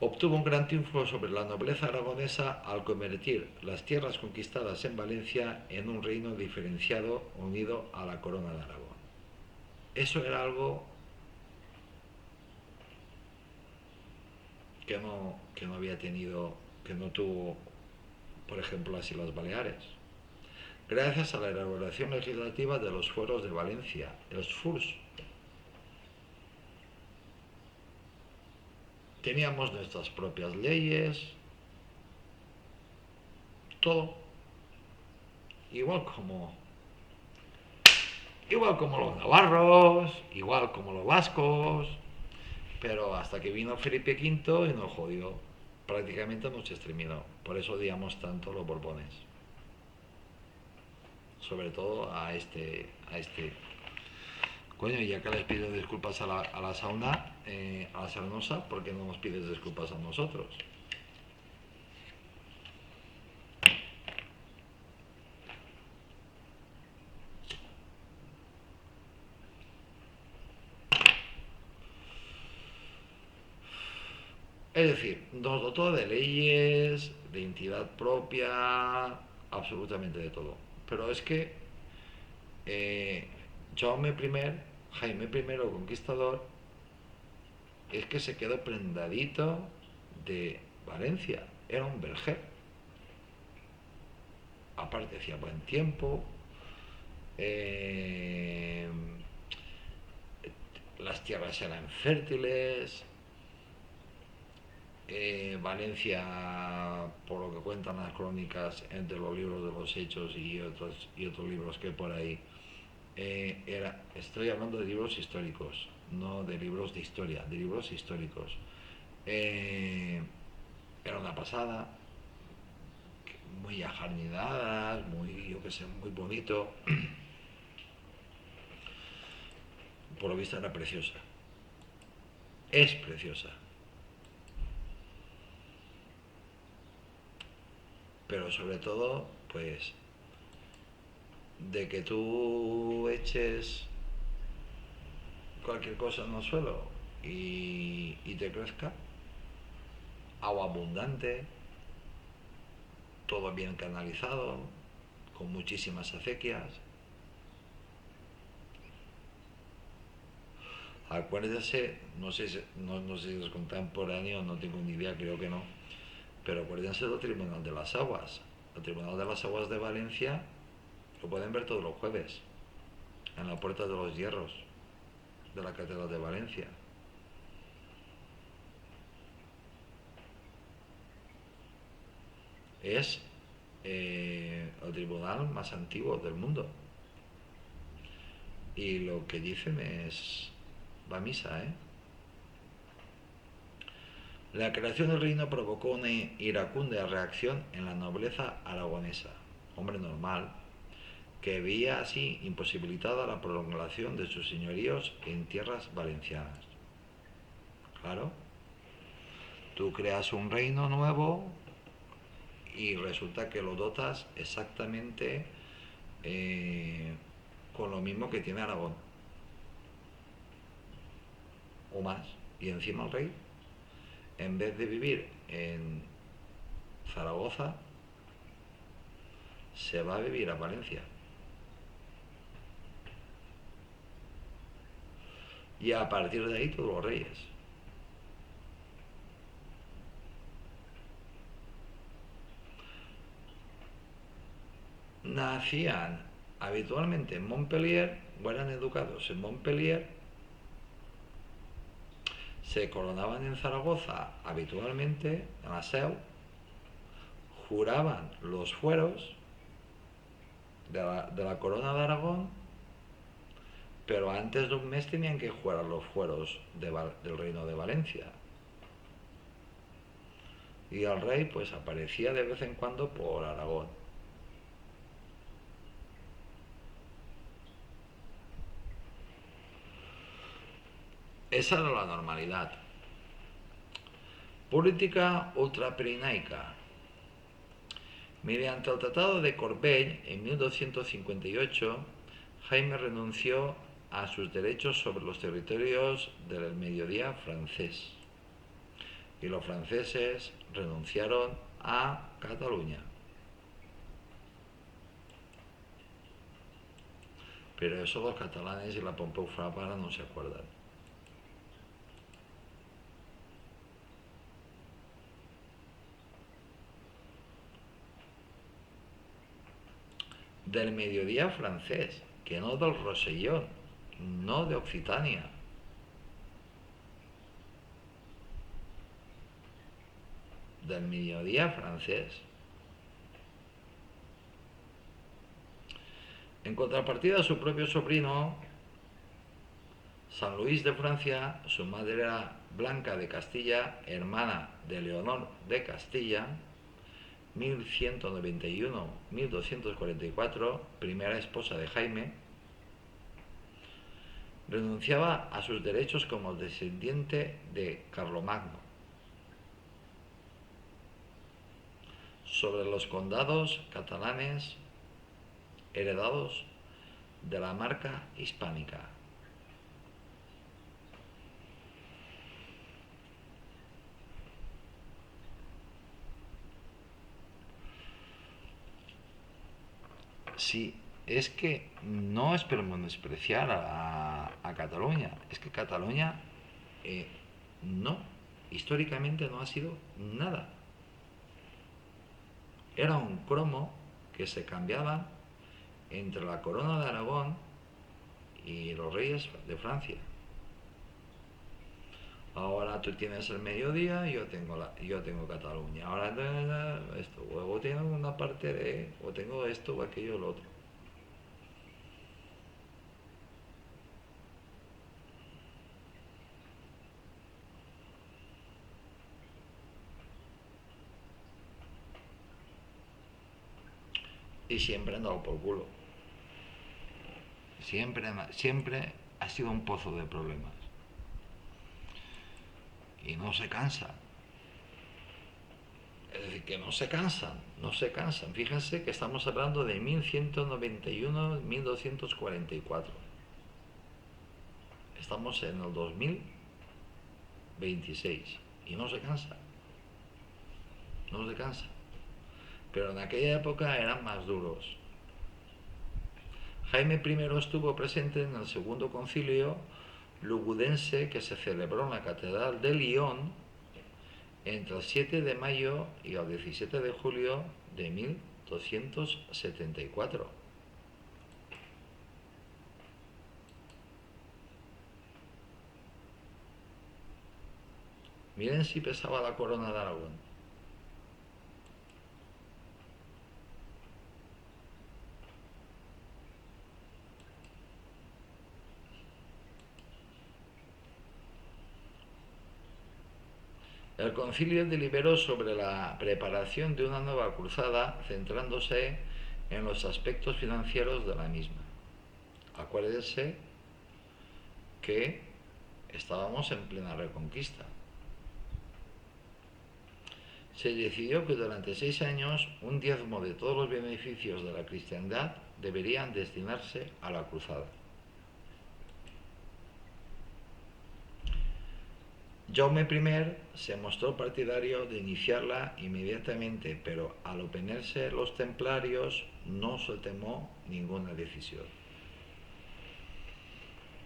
obtuvo un gran triunfo sobre la nobleza aragonesa al convertir las tierras conquistadas en Valencia en un reino diferenciado unido a la corona de Aragón. Eso era algo que no había tenido, que no tuvo, por ejemplo, las Islas Baleares. Gracias a la elaboración legislativa de los fueros de Valencia, los FURS, teníamos nuestras propias leyes, todo, igual como los navarros, igual como los vascos, pero hasta que vino Felipe V y nos jodió, prácticamente nos exterminó. Por eso odiamos tanto los Borbones, sobre todo a este. Coño, ya que les pido disculpas a la sauna, a la saunosa, ¿por qué no nos pides disculpas a nosotros? Es decir, nos dotó de leyes, de entidad propia, absolutamente de todo. Pero es que eh, Jaume I, Jaime I Conquistador, es que se quedó prendadito de Valencia. Era un verger. Aparte hacía buen tiempo. eh, las tierras eran fértiles. Valencia, por lo que cuentan las crónicas, entre los libros de los Hechos y otros libros que por ahí, estoy hablando de libros históricos, no de libros de historia, de libros históricos. Era una pasada, muy ajardinadas, muy, yo que sé, muy bonito. Por lo visto era preciosa. Es preciosa. Pero sobre todo, pues, de que tú eches cualquier cosa en el suelo y te crezca, agua abundante, todo bien canalizado, con muchísimas acequias. Acuérdense, no sé si es contemporáneo, no tengo ni idea, creo que no, pero acuérdense del Tribunal de las Aguas. El Tribunal de las Aguas de Valencia lo pueden ver todos los jueves, en la Puerta de los Hierros de la Catedral de Valencia. es el tribunal más antiguo del mundo. Y lo que dicen va a misa, ¿eh? La creación del reino provocó una iracunda reacción en la nobleza aragonesa, hombre normal, que veía así imposibilitada la prolongación de sus señoríos en tierras valencianas. Claro, tú creas un reino nuevo y resulta que lo dotas exactamente con lo mismo que tiene Aragón, o más. Y encima el rey, en vez de vivir en Zaragoza, se va a vivir a Valencia. Y a partir de ahí todos los reyes. Nacían habitualmente en Montpellier, o eran educados en Montpellier, se coronaban en Zaragoza habitualmente, en la Seu, juraban los fueros de la corona de Aragón, pero antes de un mes tenían que jurar los fueros del reino de Valencia. Y el rey pues aparecía de vez en cuando por Aragón. Esa era la normalidad. Política ultrapirinaica. Mediante el Tratado de Corbeil, en 1258, Jaime renunció a sus derechos sobre los territorios del mediodía francés y los franceses renunciaron a Cataluña. Pero eso los catalanes y la Pompeu Fabra no se acuerdan. Del mediodía francés, que no del Rosellón, no de Occitania. Del mediodía francés. En contrapartida, su propio sobrino, San Luis de Francia, su madre era Blanca de Castilla, hermana de Leonor de Castilla, 1191-1244, primera esposa de Jaime, renunciaba a sus derechos como descendiente de Carlomagno sobre los condados catalanes heredados de la marca hispánica. Sí, es que no es por menospreciar a Cataluña, es que Cataluña eh, no, históricamente no ha sido nada. Era un cromo que se cambiaba entre la corona de Aragón y los reyes de Francia. Ahora tú tienes el mediodía, yo tengo Cataluña. Ahora esto, o tengo una parte de, o tengo esto o aquello o lo otro. Y siempre han dado por culo. Siempre ha sido un pozo de problemas. Y no se cansan. Es decir, que no se cansan, no se cansan. Fíjense que estamos hablando de 1191-1244. Estamos en el 2026 y no se cansa. No se cansa. Pero en aquella época eran más duros. Jaime I estuvo presente en el segundo concilio lugudense que se celebró en la Catedral de Lyon entre el 7 de mayo y el 17 de julio de 1274. Miren si pesaba la corona de Aragón. El concilio deliberó sobre la preparación de una nueva cruzada, centrándose en los aspectos financieros de la misma. Acuérdense que estábamos en plena reconquista. Se decidió que durante 6 años un diezmo de todos los beneficios de la cristiandad deberían destinarse a la cruzada. Jaume I se mostró partidario de iniciarla inmediatamente, pero al oponerse los templarios no se tomó ninguna decisión.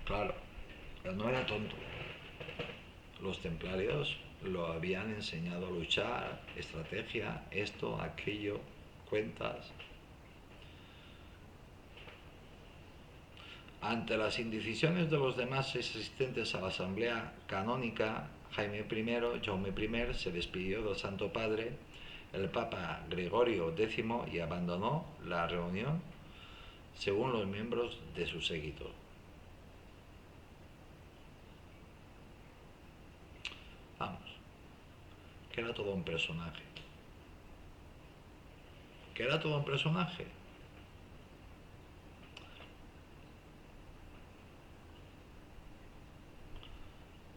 Claro, él no era tonto. Los templarios lo habían enseñado a luchar, estrategia, esto, aquello, cuentas. Ante las indecisiones de los demás asistentes a la asamblea canónica, Jaume I se despidió del Santo Padre, el Papa Gregorio X, y abandonó la reunión según los miembros de su séquito. Vamos, que era todo un personaje. Que era todo un personaje.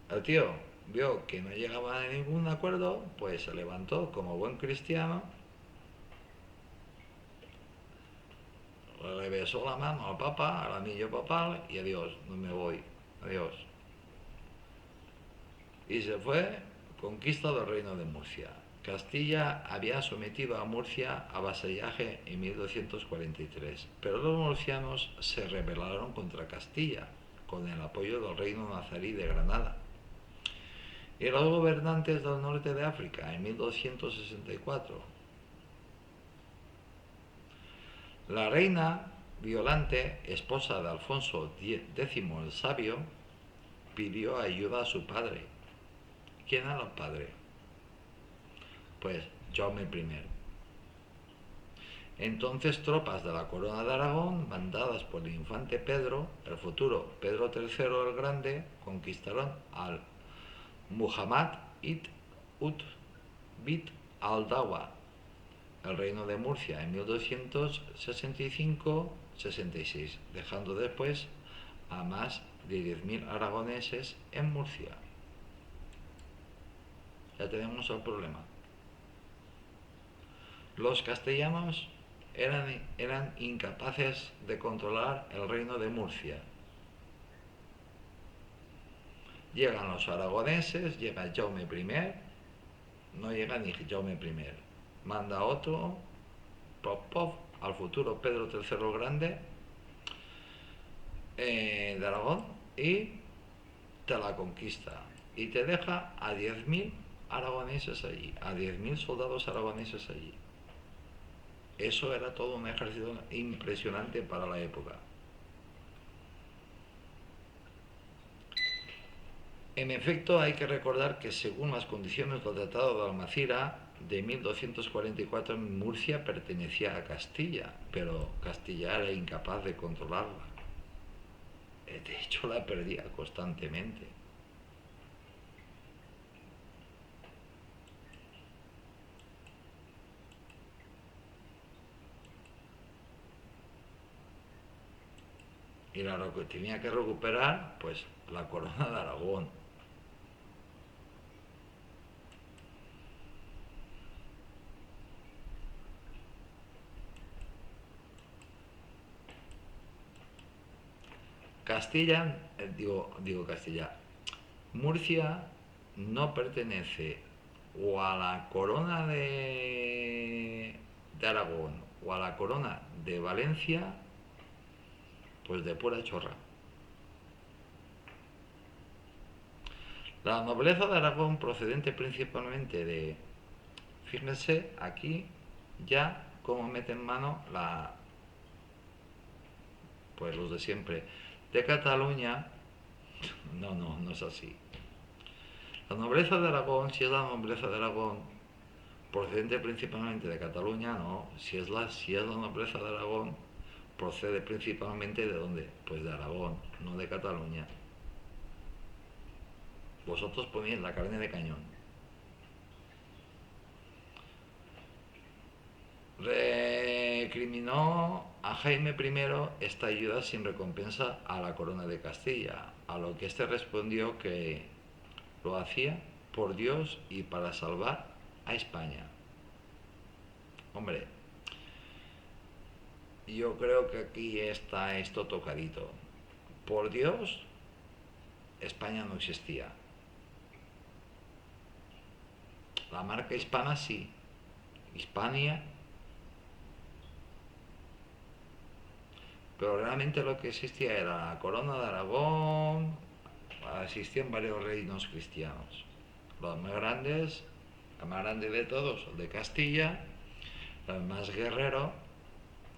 El tío vio que no llegaba a ningún acuerdo, pues se levantó como buen cristiano, le besó la mano al Papa, al anillo papal, y adiós, no me voy, adiós. Y se fue, conquista del reino de Murcia. Castilla había sometido a Murcia a vasallaje en 1243, pero los murcianos se rebelaron contra Castilla, con el apoyo del reino nazarí de Granada. Y los gobernantes del norte de África en 1264. La reina Violante, esposa de Alfonso X el Sabio, pidió ayuda a su padre. ¿Quién era el padre? Pues Jaume I. Entonces tropas de la corona de Aragón, mandadas por el infante Pedro, el futuro Pedro III el Grande, conquistaron al Muhammad ibn al-Dawa, el reino de Murcia en 1265-66, dejando después a más de 10.000 aragoneses en Murcia. Ya tenemos el problema. Los castellanos eran incapaces de controlar el reino de Murcia. Llegan los aragoneses, llega Jaume I, no llega ni Jaume I. Manda otro, al futuro Pedro III el Grande, de Aragón, y te la conquista. Y te deja a 10.000 aragoneses allí, a 10.000 soldados aragoneses allí. Eso era todo un ejército impresionante para la época. En efecto, hay que recordar que según las condiciones del Tratado de Almáciga de 1244, Murcia pertenecía a Castilla, pero Castilla era incapaz de controlarla. De hecho, la perdía constantemente. Y lo que tenía que recuperar, pues, la corona de Aragón. Castilla, Castilla, Murcia no pertenece o a la corona de Aragón o a la corona de Valencia, pues de pura chorra. La nobleza de Aragón, procedente principalmente de, fíjense aquí ya cómo meten mano pues los de siempre, de Cataluña. No es así. La nobleza de Aragón, si es la nobleza de Aragón, procedente principalmente de Cataluña, no. Si es la nobleza de Aragón, procede principalmente de ¿dónde? Pues de Aragón, no de Cataluña. Vosotros ponéis la carne de cañón. criminó a Jaime I esta ayuda sin recompensa a la corona de Castilla, a lo que éste respondió que lo hacía por Dios y para salvar a España. Hombre, yo creo que aquí está esto tocadito. Por Dios, España no existía. La marca hispana sí. Hispania. Pero realmente lo que existía era la corona de Aragón. Existían varios reinos cristianos. Los más grandes, el más grande de todos, el de Castilla, el más guerrero,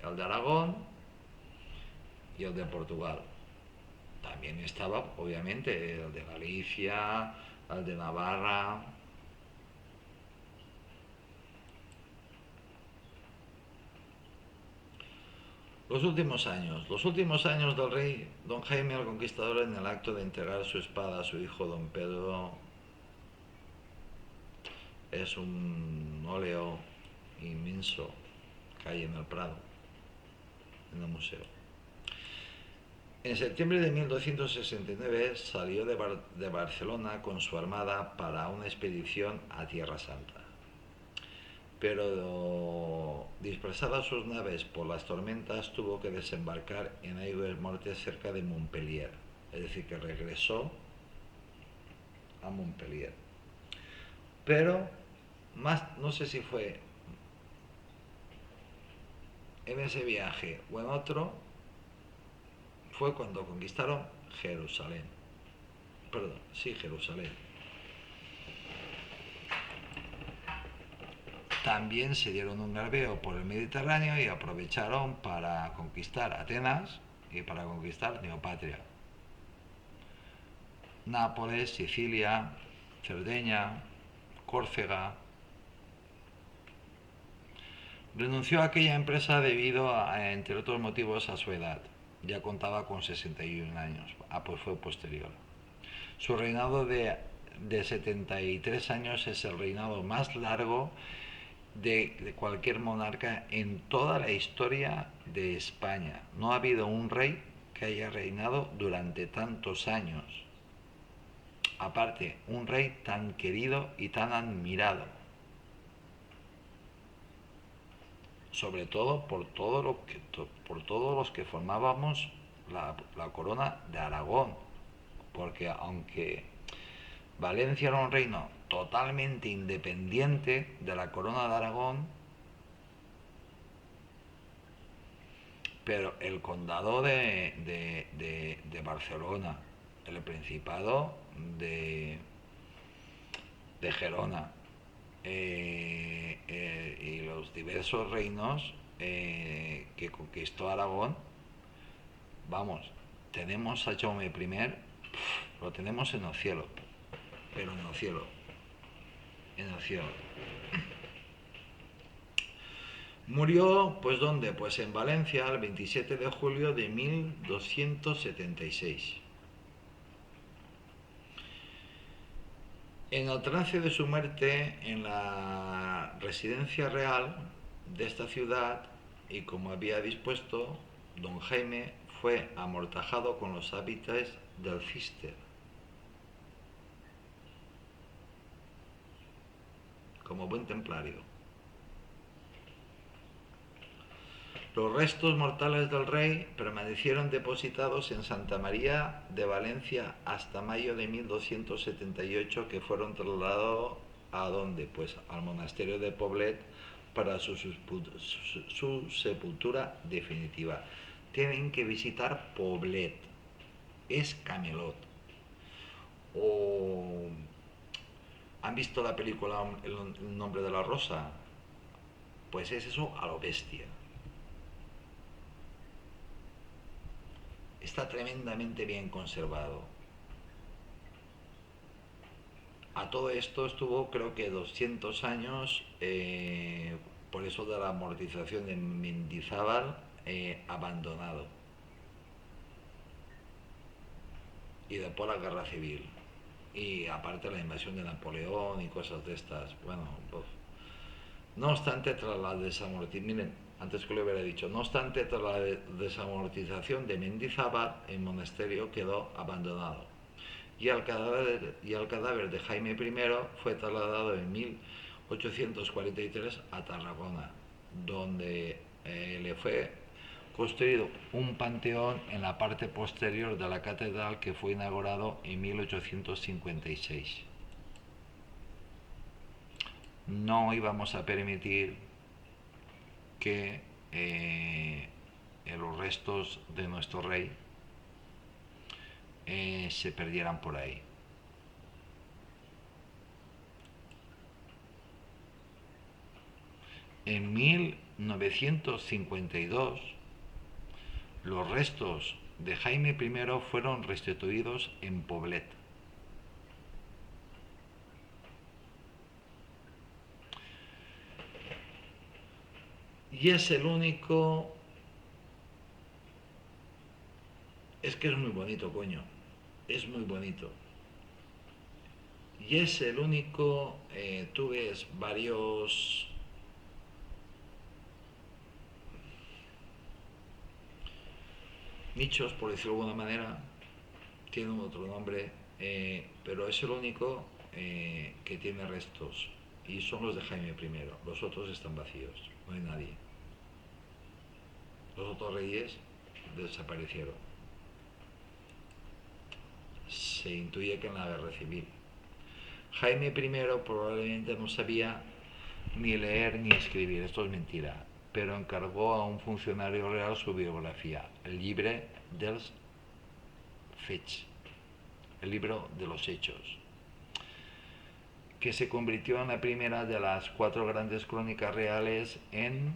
el de Aragón y el de Portugal. También estaba, obviamente, el de Galicia, el de Navarra. Los últimos años del rey don Jaime el Conquistador en el acto de entregar su espada a su hijo don Pedro es un óleo inmenso que hay en el Prado, en el museo. En septiembre de 1269 salió de Barcelona con su armada para una expedición a Tierra Santa. Pero dispersadas sus naves por las tormentas tuvo que desembarcar en Aigues-Mortes cerca de Montpellier. Es decir, que regresó a Montpellier. Pero más, no sé si fue en ese viaje o en otro, fue cuando conquistaron Jerusalén. Perdón, sí, Jerusalén. También se dieron un garbeo por el Mediterráneo y aprovecharon para conquistar Atenas y para conquistar Neopatria. Nápoles, Sicilia, Cerdeña, Córcega. Renunció a aquella empresa debido a, entre otros motivos, a su edad. Ya contaba con 61 años, pues fue posterior. Su reinado de 73 años es el reinado más largo de cualquier monarca en toda la historia de España. No ha habido un rey que haya reinado durante tantos años. Aparte, un rey tan querido y tan admirado. Sobre todo por todos los que formábamos la corona de Aragón. Porque aunque Valencia era un reino totalmente independiente de la corona de Aragón, pero el condado de Barcelona, el Principado de Gerona y los diversos reinos que conquistó Aragón, vamos, tenemos a Jaume I, lo tenemos en el cielo, pero en el cielo, en el cielo. Murió, pues ¿dónde? Pues en Valencia, el 27 de julio de 1276. En el trance de su muerte, en la residencia real de esta ciudad, y como había dispuesto, don Jaime fue amortajado con los hábitos del Cister, como buen templario. Los restos mortales del rey permanecieron depositados en Santa María de Valencia hasta mayo de 1278, que fueron trasladados ¿a dónde? Pues al monasterio de Poblet para su sepultura definitiva. Tienen que visitar Poblet, es Camelot. O ¿han visto la película El nombre de la rosa? Pues es eso a lo bestia. Está tremendamente bien conservado. A todo esto estuvo creo que 200 años, por eso de la amortización de Mendizábal, abandonado. Y después la guerra civil. Y aparte la invasión de Napoleón y cosas de estas. Bueno, pues No obstante, tras la desamortización, miren, antes que lo hubiera dicho, no obstante, tras la desamortización de Mendizábal, el monasterio quedó abandonado y el cadáver de Jaime I fue trasladado en 1843 a Tarragona, donde le fue construido un panteón en la parte posterior de la catedral que fue inaugurado en 1856. No íbamos a permitir que los restos de nuestro rey se perdieran por ahí. En 1952, los restos de Jaime I fueron restituidos en Poblet. Y es el único... Es que es muy bonito, coño. Es muy bonito. Y es el único... tú ves varios... nichos, por decirlo de alguna manera, tienen otro nombre, pero es el único que tiene restos y son los de Jaime I. Los otros están vacíos, no hay nadie. Los otros reyes desaparecieron. Se intuye que en la guerra civil. Jaime I probablemente no sabía ni leer ni escribir, esto es mentira, pero encargó a un funcionario real su biografía, el Llibre dels Fets, el libro de los hechos, que se convirtió en la primera de las 4 grandes crónicas reales en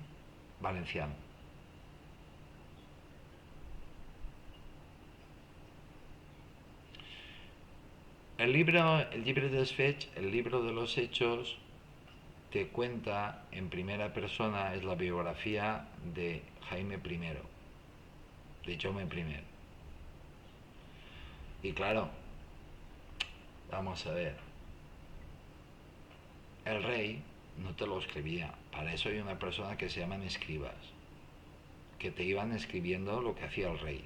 valenciano. El Llibre dels Fets, el libro de los hechos, te cuenta en primera persona, es la biografía de Jaime I, de Jaume I. Y claro, vamos a ver, el rey no te lo escribía, para eso hay una persona que se llaman escribas, que te iban escribiendo lo que hacía el rey.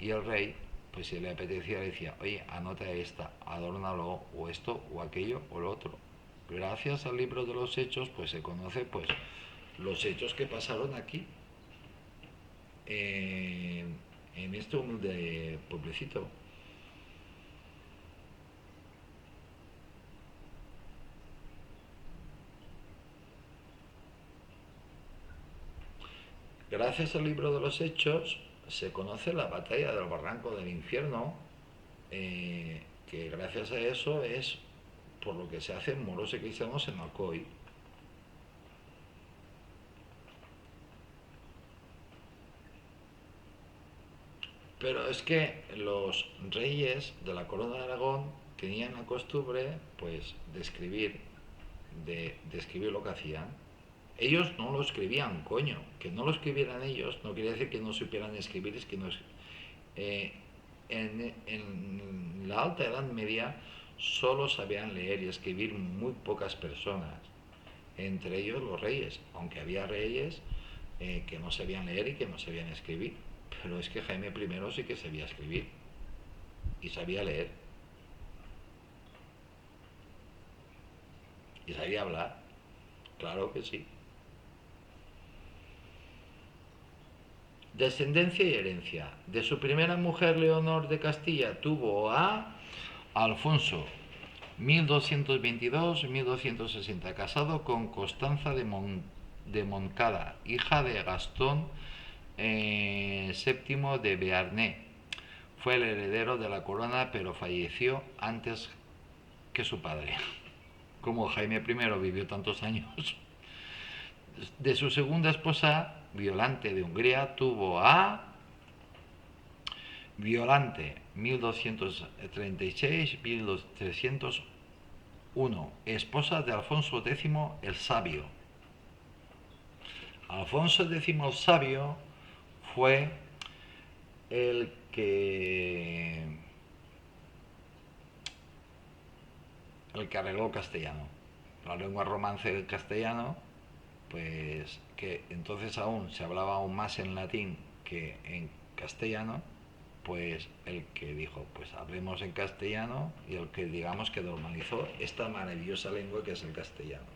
Y el rey, pues si le apetecía, le decía, oye, anota esta, adórnalo, o esto, o aquello, o lo otro. Gracias al libro de los hechos, pues se conoce pues los hechos que pasaron aquí, en este humilde pueblecito. Gracias al libro de los hechos se conoce la batalla del Barranco del Infierno, que gracias a eso es por lo que se hacen moros y cristianos en Alcoy. Pero es que los reyes de la corona de Aragón tenían la costumbre, pues, de escribir lo que hacían. Ellos no lo escribían, coño. Que no lo escribieran ellos no quiere decir que no supieran escribir, es que no es... eh, en la Alta Edad Media solo sabían leer y escribir muy pocas personas, entre ellos los reyes, aunque había reyes que no sabían leer y que no sabían escribir. Pero es que Jaime I sí que sabía escribir y sabía leer y sabía hablar, claro que sí. Descendencia y herencia. De su primera mujer, Leonor de Castilla, tuvo a Alfonso, 1222-1260, casado con Constanza de Moncada, hija de Gastón VII de Beauharnais. Fue el heredero de la corona, pero falleció antes que su padre. Como Jaime I vivió tantos años. De su segunda esposa, Violante de Hungría, tuvo a Violante, 1236-1301, esposa de Alfonso X el Sabio. Alfonso X el Sabio fue el que arregló el castellano, la lengua romance del castellano, pues que entonces aún se hablaba aún más en latín que en castellano, pues el que dijo, pues hablemos en castellano, y el que digamos que normalizó esta maravillosa lengua que es el castellano.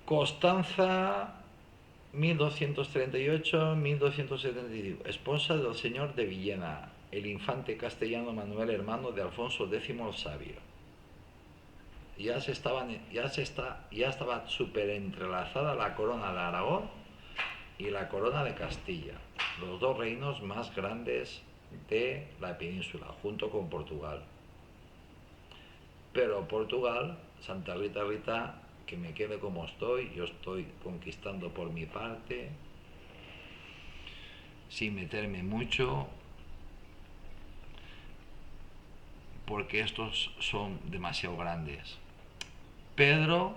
Constanza, 1238-1275, esposa del señor de Villena, el infante castellano Manuel, hermano de Alfonso X el Sabio. Ya estaba súper entrelazada la corona de Aragón y la corona de Castilla, los dos reinos más grandes de la península, junto con Portugal. Pero Portugal, Santa Rita Rita, que me quede como estoy, yo estoy conquistando por mi parte, sin meterme mucho, porque estos son demasiado grandes. Pedro,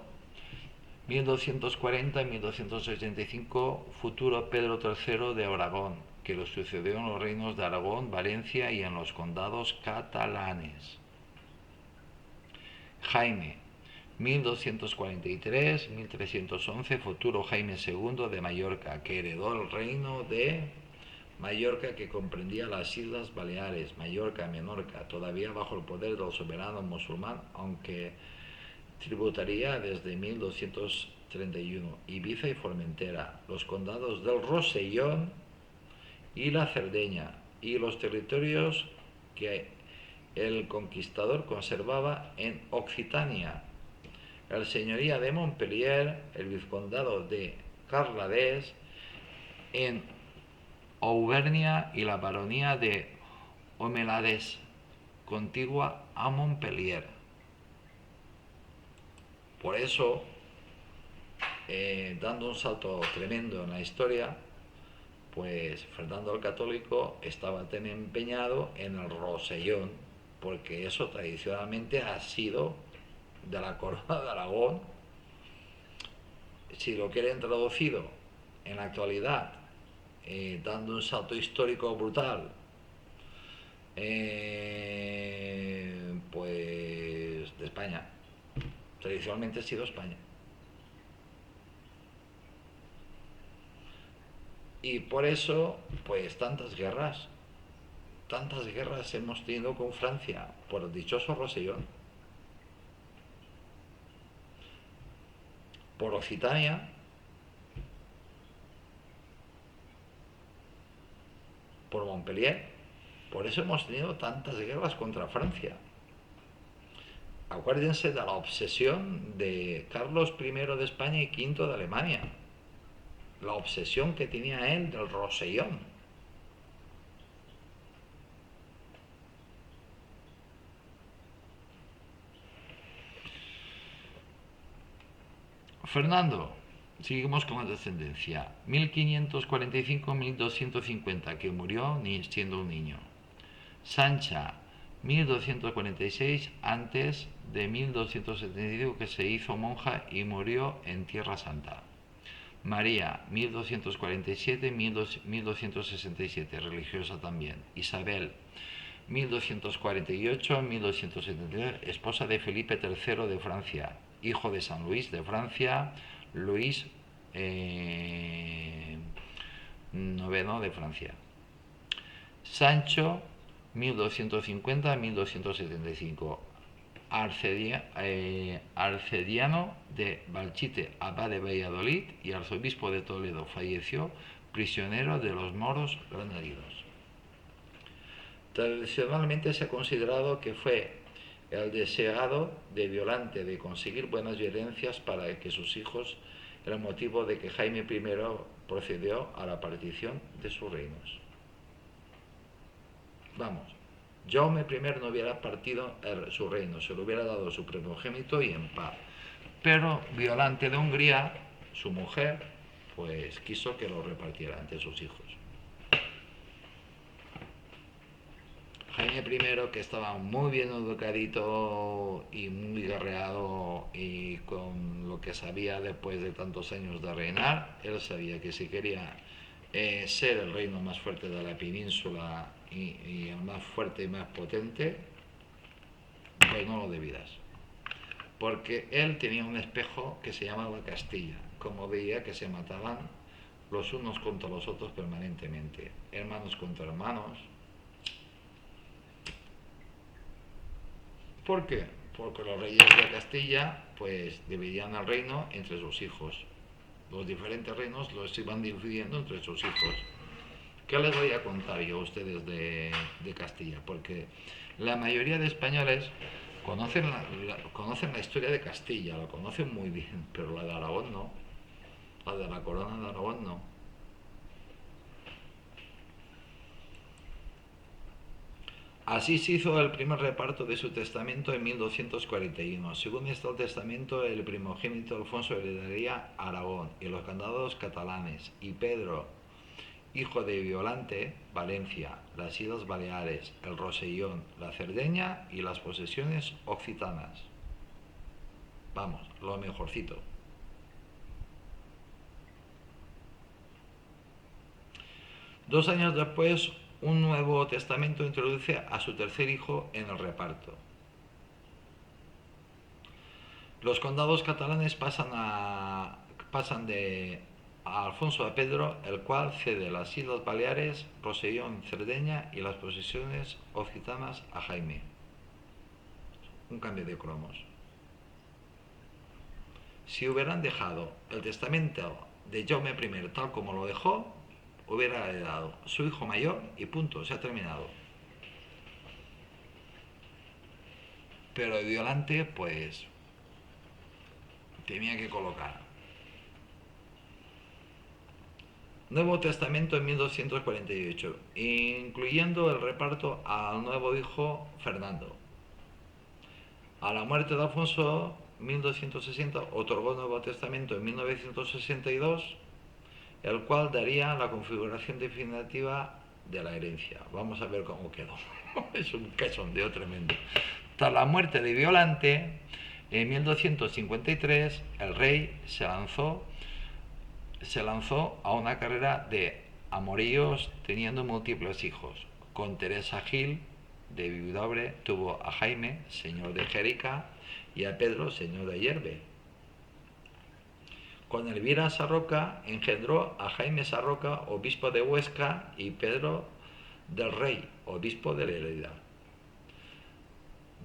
1240-1285, futuro Pedro III de Aragón, que lo sucedió en los reinos de Aragón, Valencia y en los condados catalanes. Jaime, 1243-1311, futuro Jaime II de Mallorca, que heredó el reino de Mallorca, que comprendía las Islas Baleares, Mallorca, Menorca, todavía bajo el poder del soberano musulmán, aunque tributaría desde 1231, Ibiza y Formentera, los condados del Rosellón y la Cerdeña, y los territorios que el conquistador conservaba en Occitania, el señoría de Montpellier, el vizcondado de Carladés en Auvernia y la baronía de Homelades, contigua a Montpellier. Por eso, dando un salto tremendo en la historia, pues Fernando el Católico estaba tan empeñado en el Rosellón, porque eso tradicionalmente ha sido de la corona de Aragón. Si lo quieren traducido en la actualidad, dando un salto histórico brutal, pues de España. Tradicionalmente ha sido España. Y por eso, pues tantas guerras hemos tenido con Francia, por el dichoso Rosellón, por Occitania, por Montpellier. Por eso hemos tenido tantas guerras contra Francia. Acuérdense de la obsesión de Carlos I de España y V de Alemania. La obsesión que tenía él del Rosellón. Fernando, seguimos con la descendencia. 1545-1250, que murió siendo un niño. Sancha, 1246, antes de 1275, que se hizo monja y murió en Tierra Santa. María, 1247-1267, religiosa también. Isabel, 1248-1279, esposa de Felipe III de Francia, hijo de San Luis de Francia, Luis IX de Francia. Sancho, 1250-1275, arcediano de Balchite, abad de Valladolid y arzobispo de Toledo, falleció prisionero de los moros granadinos. Tradicionalmente se ha considerado que fue el deseado de Violante de conseguir buenas herencias para que sus hijos, el motivo de que Jaime I procedió a la partición de sus reinos. Vamos, Jaume I no hubiera partido su reino, se lo hubiera dado a su primogénito y en paz. Pero Violante de Hungría, su mujer, pues quiso que lo repartiera entre sus hijos. Jaime I, que estaba muy bien educadito y muy guerreado y con lo que sabía después de tantos años de reinar, él sabía que si quería ser el reino más fuerte de la península y el más fuerte y más potente, pues no lo debías. porque él tenía un espejo que se llamaba Castilla, como veía que se mataban los unos contra los otros permanentemente, hermanos contra hermanos. ¿Por qué? Porque los reyes de Castilla pues dividían el reino entre sus hijos. Los diferentes reinos los iban dividiendo entre sus hijos. ¿Qué les voy a contar yo a ustedes de Castilla? Porque la mayoría de españoles conocen la historia de Castilla, la conocen muy bien, pero la de Aragón no, la de la corona de Aragón no. Así se hizo el primer reparto de su testamento en 1241. Según está el testamento, el primogénito Alfonso heredaría Aragón y los condados catalanes, y Pedro, hijo de Violante, Valencia, las Islas Baleares, el Rosellón, la Cerdeña y las posesiones occitanas. Vamos, lo mejorcito. Dos años después, un Nuevo Testamento introduce a su tercer hijo en el reparto. Los condados catalanes pasan de a Alfonso a Pedro, el cual cede las Islas Baleares, Rosellón, Cerdeña y las posesiones occitanas a Jaime. Un cambio de cromos. Si hubieran dejado el testamento de Jaume I tal como lo dejó, hubiera heredado su hijo mayor y punto, se ha terminado. Pero Violante pues tenía que colocar. Nuevo Testamento en 1248, incluyendo el reparto al nuevo hijo Fernando. A la muerte de Alfonso, 1260, otorgó Nuevo Testamento en 1962, el cual daría la configuración definitiva de la herencia. Vamos a ver cómo quedó. Es un cachondeo tremendo. Tras la muerte de Violante, en 1253, el rey se lanzó a una carrera de amoríos teniendo múltiples hijos. Con Teresa Gil, de Viudabre, tuvo a Jaime, señor de Jérica, y a Pedro, señor de Yerbe. Con Elvira Sarroca engendró a Jaime Sarroca, obispo de Huesca, y Pedro del Rey, obispo de Lerida.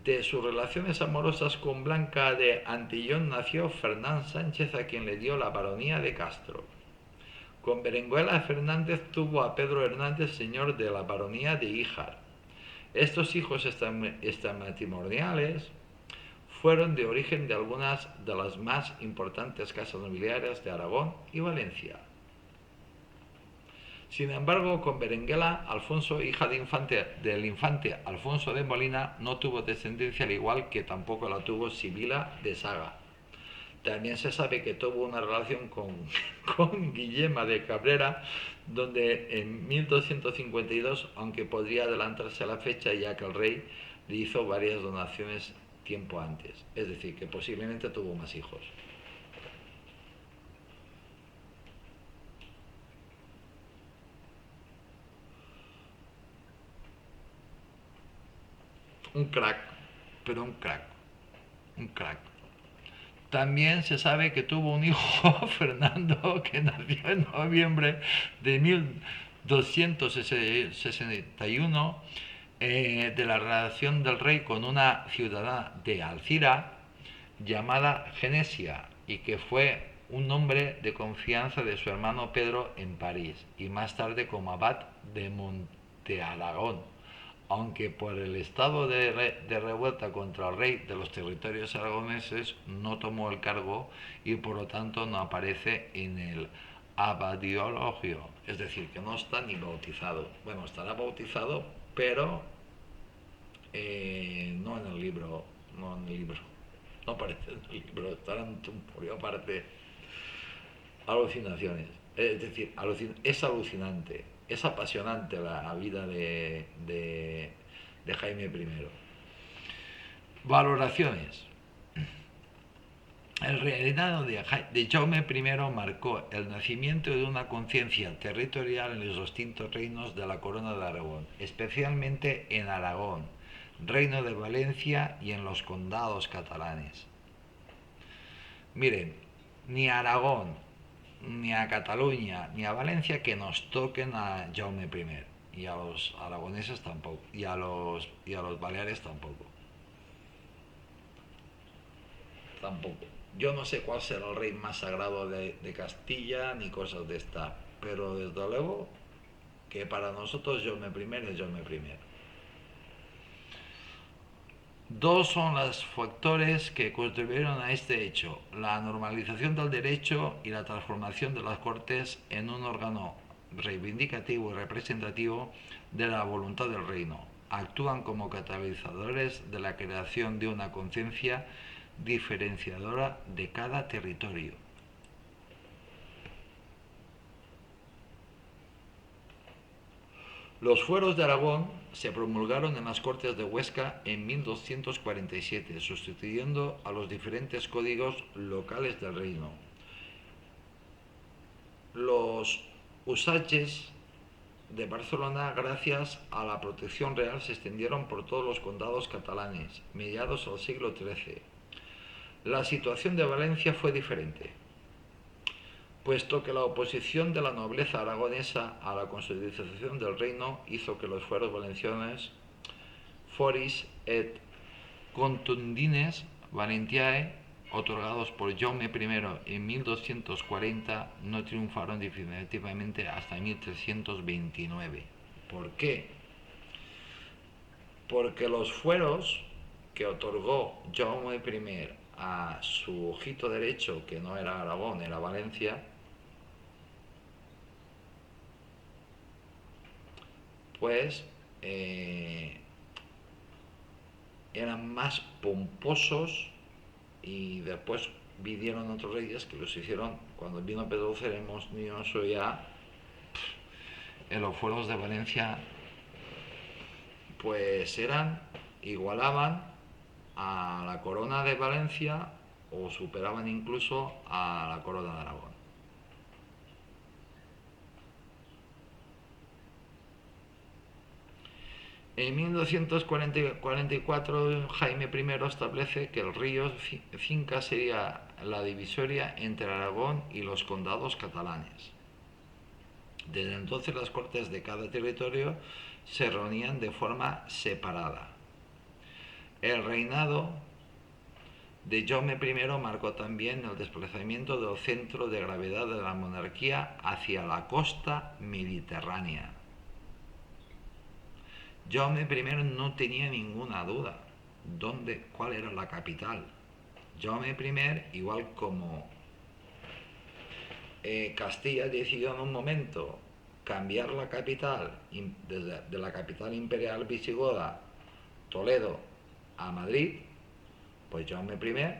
De sus relaciones amorosas con Blanca de Antillón nació Fernán Sánchez, a quien le dio la baronía de Castro. Con Berenguela Fernández tuvo a Pedro Hernández, señor de la baronía de Híjar. Estos hijos extramatrimoniales fueron de origen de algunas de las más importantes casas nobiliarias de Aragón y Valencia. Sin embargo, con Berenguela Alfonso, hija del infante Alfonso de Molina, no tuvo descendencia, al igual que tampoco la tuvo Sibila de Saga. También se sabe que tuvo una relación con Guillema de Cabrera, donde en 1252, aunque podría adelantarse la fecha, ya que el rey le hizo varias donaciones tiempo antes. Es decir, que posiblemente tuvo más hijos. Un crack, pero un crack. También se sabe que tuvo un hijo, Fernando, que nació en noviembre de 1261, de la relación del rey con una ciudadana de Alcira llamada Genesia, y que fue un hombre de confianza de su hermano Pedro en París, y más tarde como abad de Montearagón, aunque por el estado de revuelta contra el rey de los territorios aragoneses no tomó el cargo y por lo tanto no aparece en el abadiologio, es decir, que no está ni bautizado. Bueno, estará bautizado, pero no en el libro, no aparece en el libro, estará un poco aparte. Alucinaciones, es decir, es alucinante. Es apasionante la vida de Jaime I. Valoraciones. El reinado de Jaume I marcó el nacimiento de una conciencia territorial en los distintos reinos de la Corona de Aragón, especialmente en Aragón, Reino de Valencia y en los condados catalanes. Miren, ni a Aragón, ni a Cataluña, ni a Valencia que nos toquen a Jaume I. Y a los aragoneses tampoco. Y a los Baleares tampoco. Tampoco. Yo no sé cuál será el rey más sagrado de Castilla, ni cosas de esta. Pero desde luego que para nosotros Jaume I es Jaume I. Dos son los factores que contribuyeron a este hecho: la normalización del derecho y la transformación de las Cortes en un órgano reivindicativo y representativo de la voluntad del reino. Actúan como catalizadores de la creación de una conciencia diferenciadora de cada territorio. Los fueros de Aragón se promulgaron en las Cortes de Huesca en 1247, sustituyendo a los diferentes códigos locales del reino. Los usages de Barcelona, gracias a la protección real, se extendieron por todos los condados catalanes, mediados al siglo XIII. La situación de Valencia fue diferente, puesto que la oposición de la nobleza aragonesa a la consolidación del reino hizo que los fueros valencianos foris et contundines Valentiae, otorgados por Jaume I en 1240, no triunfaron definitivamente hasta 1329. ¿Por qué? Porque los fueros que otorgó Jaume I a su ojito derecho, que no era Aragón, era Valencia, pues eran más pomposos, y después vinieron otros reyes que los hicieron. Cuando vino Pedro Ceremonioso ya en los fueros de Valencia pues igualaban a la corona de Valencia o superaban incluso a la corona de Aragón. En 1244 Jaime I establece que el río Cinca sería la divisoria entre Aragón y los condados catalanes. Desde entonces las cortes de cada territorio se reunían de forma separada. El reinado de Jaume I marcó también el desplazamiento del centro de gravedad de la monarquía hacia la costa mediterránea. Jaume I no tenía ninguna duda cuál era la capital. Jaume I, igual como Castilla decidió en un momento cambiar la capital de la capital imperial visigoda, Toledo, a Madrid, pues Jaume I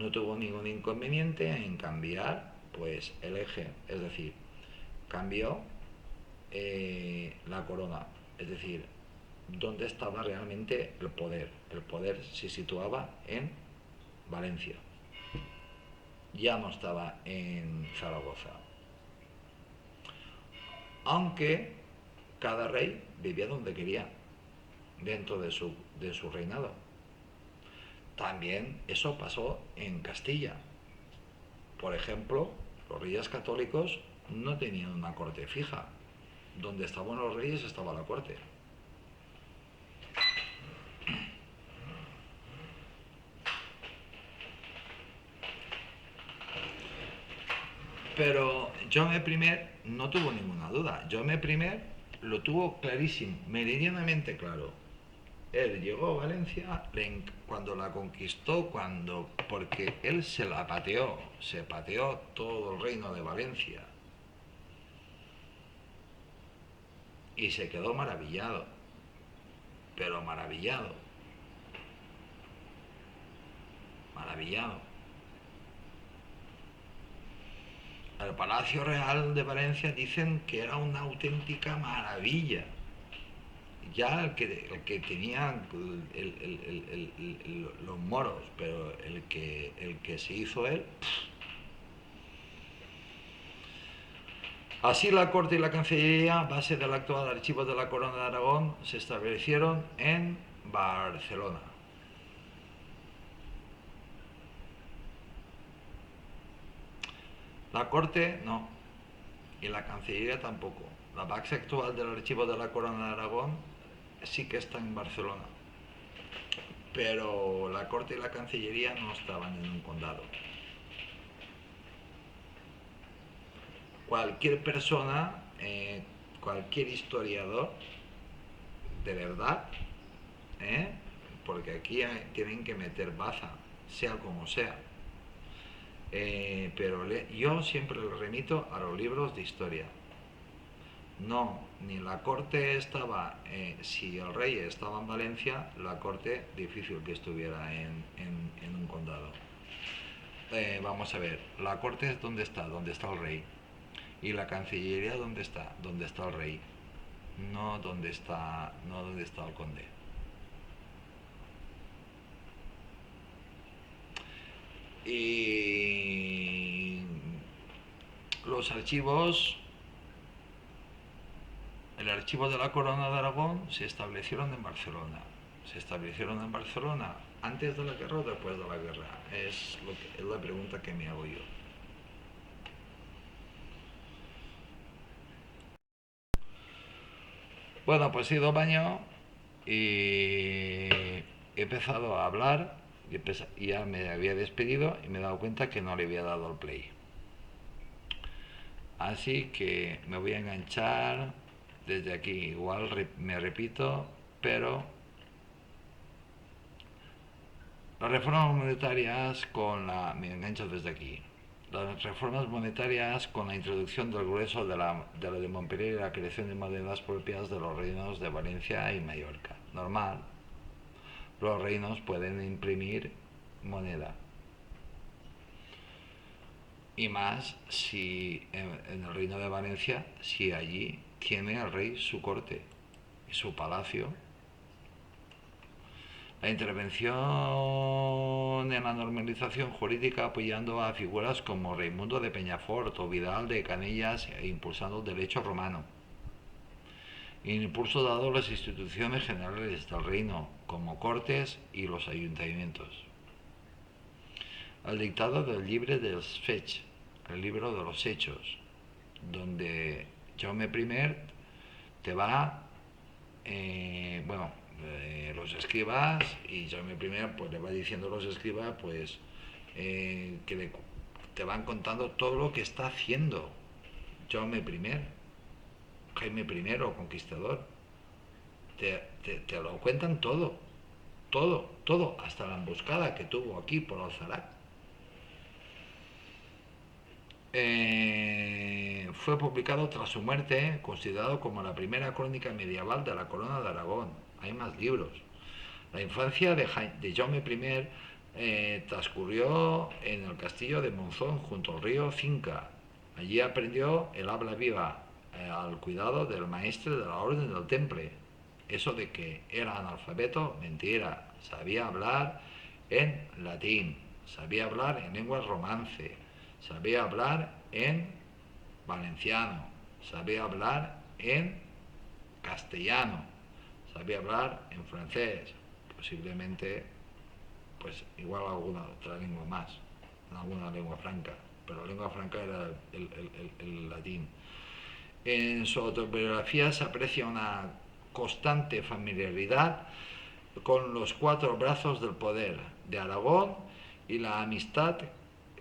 no tuvo ningún inconveniente en cambiar pues el eje, es decir, cambió la corona, es decir, dónde estaba realmente el poder. El poder se situaba en Valencia, ya no estaba en Zaragoza, aunque cada rey vivía donde quería dentro de su reinado. También eso pasó en Castilla. Por ejemplo, los reyes católicos no tenían una corte fija. Donde estaban los reyes estaba la corte. Pero Jaume I no tuvo ninguna duda. Jaume I lo tuvo clarísimo, meridianamente claro. Él llegó a Valencia cuando la conquistó, porque él se pateó todo el reino de Valencia y se quedó maravillado, pero maravillado. El Palacio Real de Valencia dicen que era una auténtica maravilla. Ya el que tenía los moros, pero el que se hizo él. Así la corte y la cancillería, base del actual archivo de la Corona de Aragón, se establecieron en Barcelona. La corte no, y la Cancillería tampoco. La base actual del archivo de la Corona de Aragón sí que está en Barcelona, pero la corte y la Cancillería no estaban en un condado. Cualquier persona, cualquier historiador, de verdad, ¿eh? Porque aquí tienen que meter baza, sea como sea. Pero yo siempre le remito a los libros de historia. No, ni la corte estaba, si el rey estaba en Valencia, la corte difícil que estuviera en un condado. Vamos a ver, la corte es donde está el rey. Y la cancillería donde está el rey. No donde está el conde. Y los archivos, el archivo de la Corona de Aragón se establecieron en Barcelona. Se establecieron en Barcelona antes de la guerra o después de la guerra. Es la pregunta que me hago yo. Bueno, pues he ido al baño y he empezado a hablar y ya me había despedido y me he dado cuenta que no le había dado al play. Así que me voy a enganchar desde aquí. Igual me repito, pero las reformas monetarias me engancho desde aquí. Las reformas monetarias con la introducción del grueso de Montpellier y la creación de monedas propias de los reinos de Valencia y Mallorca. Normal, los reinos pueden imprimir moneda. Y más si en el reino de Valencia, si allí tiene el rey su corte y su palacio. La intervención en la normalización jurídica apoyando a figuras como Raimundo de Peñafort o Vidal de Canellas e impulsando el derecho romano. Impulso dado a las instituciones generales del reino, como cortes y los ayuntamientos. El dictado del Llibre dels Fets, el libro de los hechos, donde Jaume I te va, los escribas, y Jaume I pues le va diciendo a los escribas pues que te van contando todo lo que está haciendo Jaume I, Jaime I, conquistador. Te lo cuentan todo, todo, hasta la emboscada que tuvo aquí por Alzarat. Fue publicado tras su muerte, considerado como la primera crónica medieval de la Corona de Aragón. Hay más libros. La infancia de Jaume I transcurrió en el castillo de Monzón, junto al río Cinca. Allí aprendió el habla viva, al cuidado del maestre de la Orden del Temple. Eso de que era analfabeto, mentira. Sabía hablar en latín, sabía hablar en lengua romance, sabía hablar en valenciano, sabía hablar en castellano, sabía hablar en francés, posiblemente pues igual alguna otra lengua más, alguna lengua franca, pero la lengua franca era el latín. En su autobiografía se aprecia una constante familiaridad con los cuatro brazos del poder de Aragón y la amistad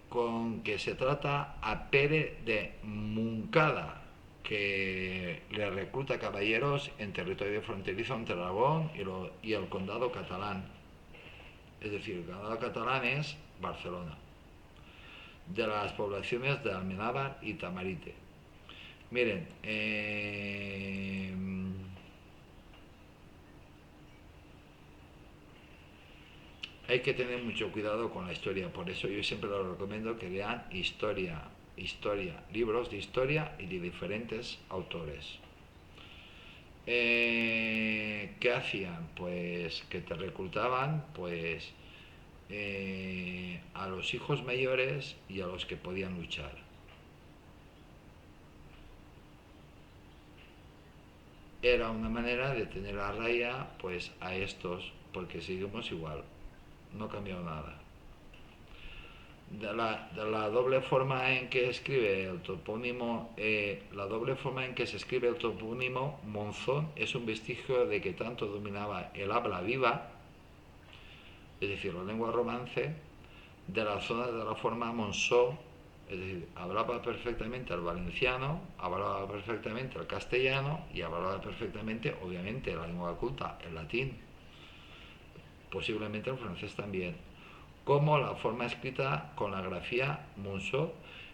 con que se trata a Pere de Montcada, que le recluta caballeros en territorio fronterizo entre Aragón y el condado catalán. Es decir, el condado catalán es Barcelona, de las poblaciones de Almenábar y Tamarite. Miren, hay que tener mucho cuidado con la historia, por eso yo siempre les recomiendo que lean historia, libros de historia y de diferentes autores. ¿Qué hacían? Pues que te reclutaban pues a los hijos mayores y a los que podían luchar. Era una manera de tener a raya pues a estos, porque seguimos igual, no ha cambiado nada. de la doble forma en que escribe el topónimo, la doble forma en que se escribe el topónimo Monzón es un vestigio de que tanto dominaba el habla viva, es decir, la lengua romance, de la zona de la forma Monsó, es decir, hablaba perfectamente el valenciano, hablaba perfectamente el castellano y hablaba perfectamente, obviamente, la lengua culta, el latín, posiblemente el francés también, como la forma escrita con la grafía Monceau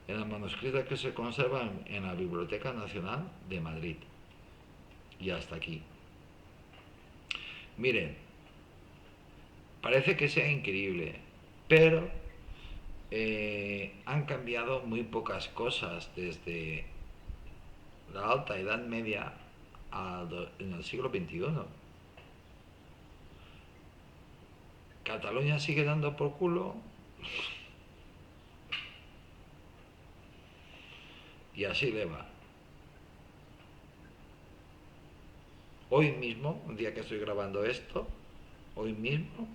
en el manuscrito que se conserva en la Biblioteca Nacional de Madrid. Y hasta aquí. Miren, parece que sea increíble, pero han cambiado muy pocas cosas desde la Alta Edad Media en el siglo XXI. Cataluña sigue dando por culo y así le va. Hoy mismo, un día que estoy grabando esto, hoy mismo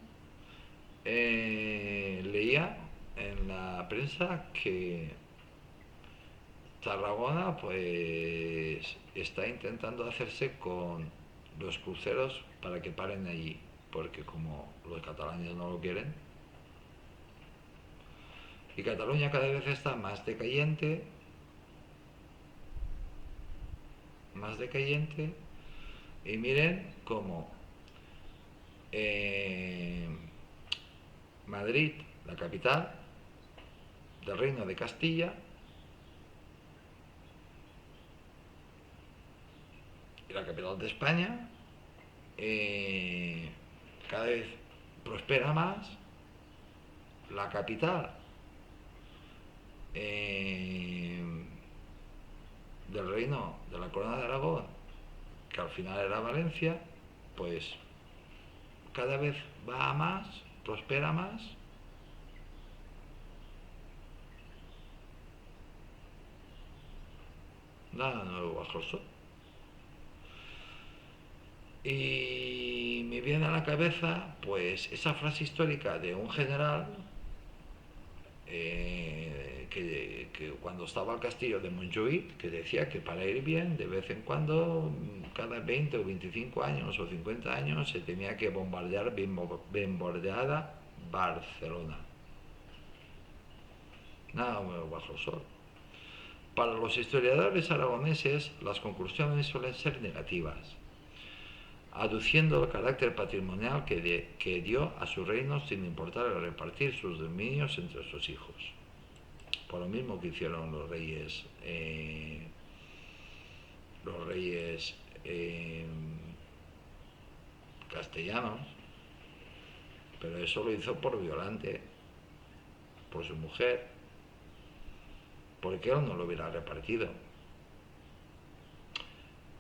leía en la prensa que Tarragona pues está intentando hacerse con los cruceros para que paren allí, porque como los catalanes no lo quieren, y Cataluña cada vez está más decayente, y miren cómo eh, Madrid, la capital del Reino de Castilla, y la capital de España, cada vez prospera más. La capital eh, del reino de la Corona de Aragón, que al final era Valencia, pues cada vez va a más, prospera más. Nada nuevo bajo el sol. Y me viene a la cabeza pues esa frase histórica de un general que cuando estaba al castillo de Montjuïc, que decía que para ir bien, de vez en cuando, cada 20 o 25 años o 50 años, se tenía que bombardear bombardeada Barcelona. Nada nuevo bajo el sol. Para los historiadores aragoneses, las conclusiones suelen ser negativas, aduciendo el carácter patrimonial que dio a su reino sin importar el repartir sus dominios entre sus hijos. Por lo mismo que hicieron los reyes castellanos, pero eso lo hizo por Violante, por su mujer, porque él no lo hubiera repartido.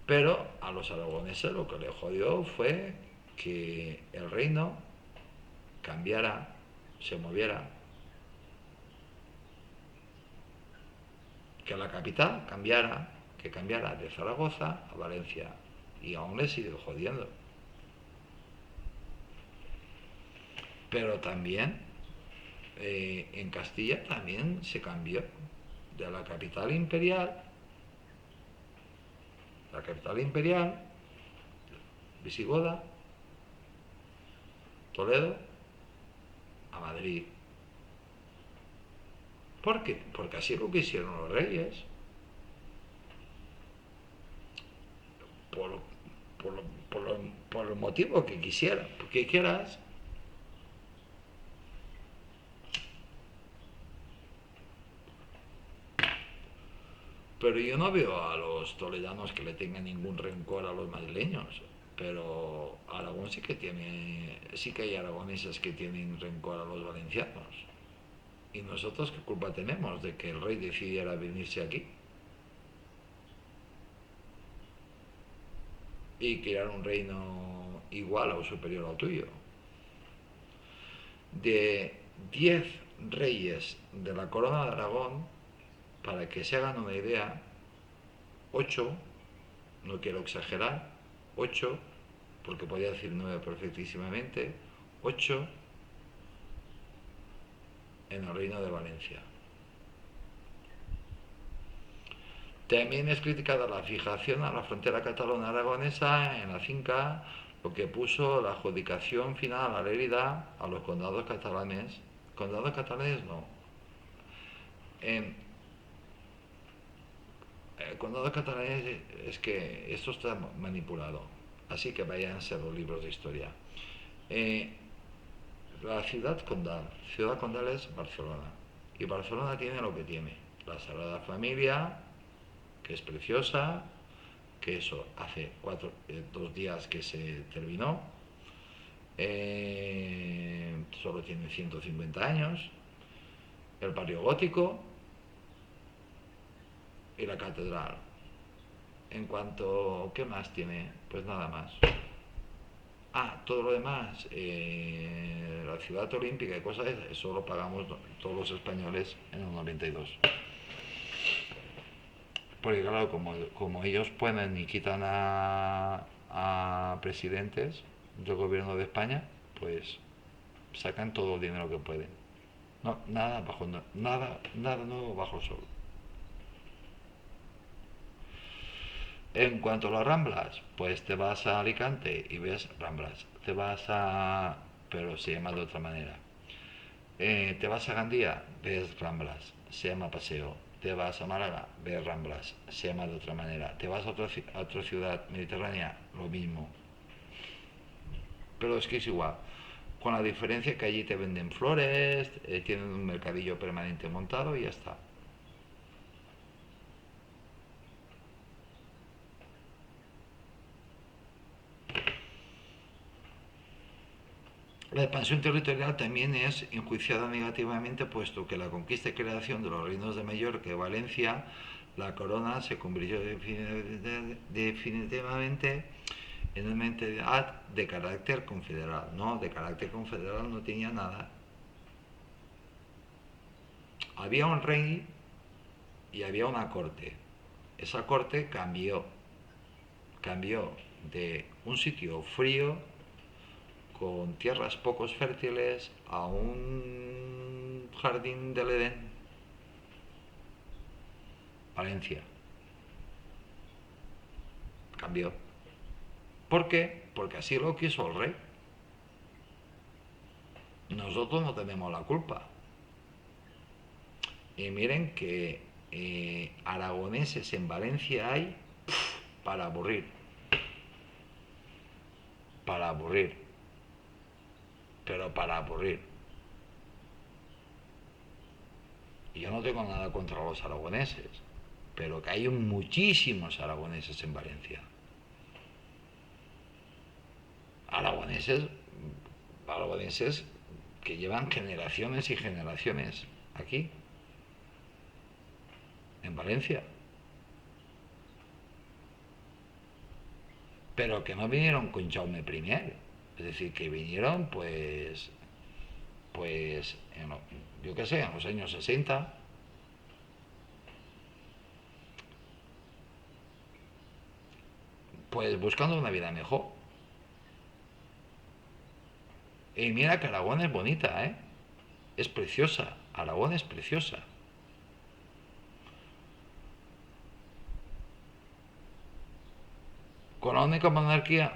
Pero a los aragoneses lo que le jodió fue que el reino cambiara, se moviera, que la capital cambiara, que cambiara de Zaragoza a Valencia, y aún le sigue jodiendo. Pero también en Castilla también se cambió de la capital imperial visigoda, Toledo, a Madrid. ¿Por qué? Porque así lo quisieron los reyes. Por, por el motivo que quisieran. Porque quieras. Pero yo no veo a los toledanos que le tengan ningún rencor a los madrileños. Pero Aragón sí que hay aragoneses que tienen rencor a los valencianos. ¿Y nosotros qué culpa tenemos de que el rey decidiera venirse aquí y crear un reino igual o superior al tuyo? De 10 reyes de la corona de Aragón, para que se hagan una idea, 8, no quiero exagerar, 8, porque podía decir 9 perfectísimamente, 8 en el Reino de Valencia. También es criticada la fijación a la frontera catalana-aragonesa en la finca, lo que puso la adjudicación final a Lérida a los condados catalanes no, en condados catalanes es que esto está manipulado, así que vayan a ser los libros de historia. Eh, la ciudad condal es Barcelona, y Barcelona tiene lo que tiene, la Sagrada Familia, que es preciosa, que eso hace 2 días que se terminó, solo tiene 150 años, el barrio gótico y la catedral. En cuanto, ¿qué más tiene? Pues nada más. Todo lo demás, la ciudad olímpica y cosas, eso lo pagamos todos los españoles en el 92. Porque claro, como ellos pueden y quitan a presidentes del gobierno de España, pues sacan todo el dinero que pueden. No, nada nuevo bajo el sol. En cuanto a las Ramblas, pues te vas a Alicante y ves Ramblas. Te vas a... pero se llama de otra manera. Te vas a Gandía, ves Ramblas, se llama paseo. Te vas a Málaga, ves Ramblas, se llama de otra manera. Te vas a otra ciudad mediterránea, lo mismo. Pero es que es igual. Con la diferencia que allí te venden flores, tienen un mercadillo permanente montado y ya está. La expansión territorial también es enjuiciada negativamente, puesto que la conquista y creación de los reinos de Mallorca y Valencia, la corona se convirtió definitivamente en una entidad de carácter confederal. No, de carácter confederal no tenía nada. Había un rey y había una corte. Esa corte cambió de un sitio frío con tierras pocos fértiles a un jardín del Edén. Valencia. Cambió. ¿Por qué? Porque así lo quiso el rey. Nosotros no tenemos la culpa. Y miren que aragoneses en Valencia hay para aburrir. Para aburrir. Pero para aburrir. Y yo no tengo nada contra los aragoneses, pero que hay muchísimos aragoneses en Valencia. Aragoneses que llevan generaciones y generaciones aquí, en Valencia. Pero que no vinieron con Jaume I. Es decir, que vinieron pues yo qué sé, en los años 60. Pues buscando una vida mejor. Y mira que Aragón es bonita, ¿eh? Es preciosa. Aragón es preciosa. Con la única monarquía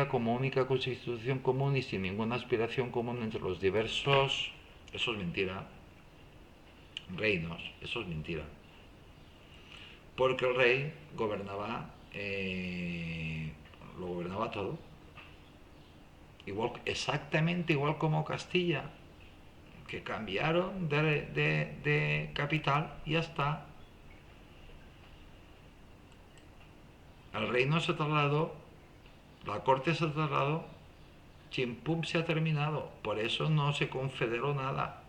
como única constitución común y sin ninguna aspiración común entre los diversos, eso es mentira, reinos, eso es mentira. Porque el rey lo gobernaba todo. Exactamente igual como Castilla, que cambiaron de capital y ya está. El reino se trasladó, la corte se trasladó, chimpum se ha terminado, por eso no se confederó nada.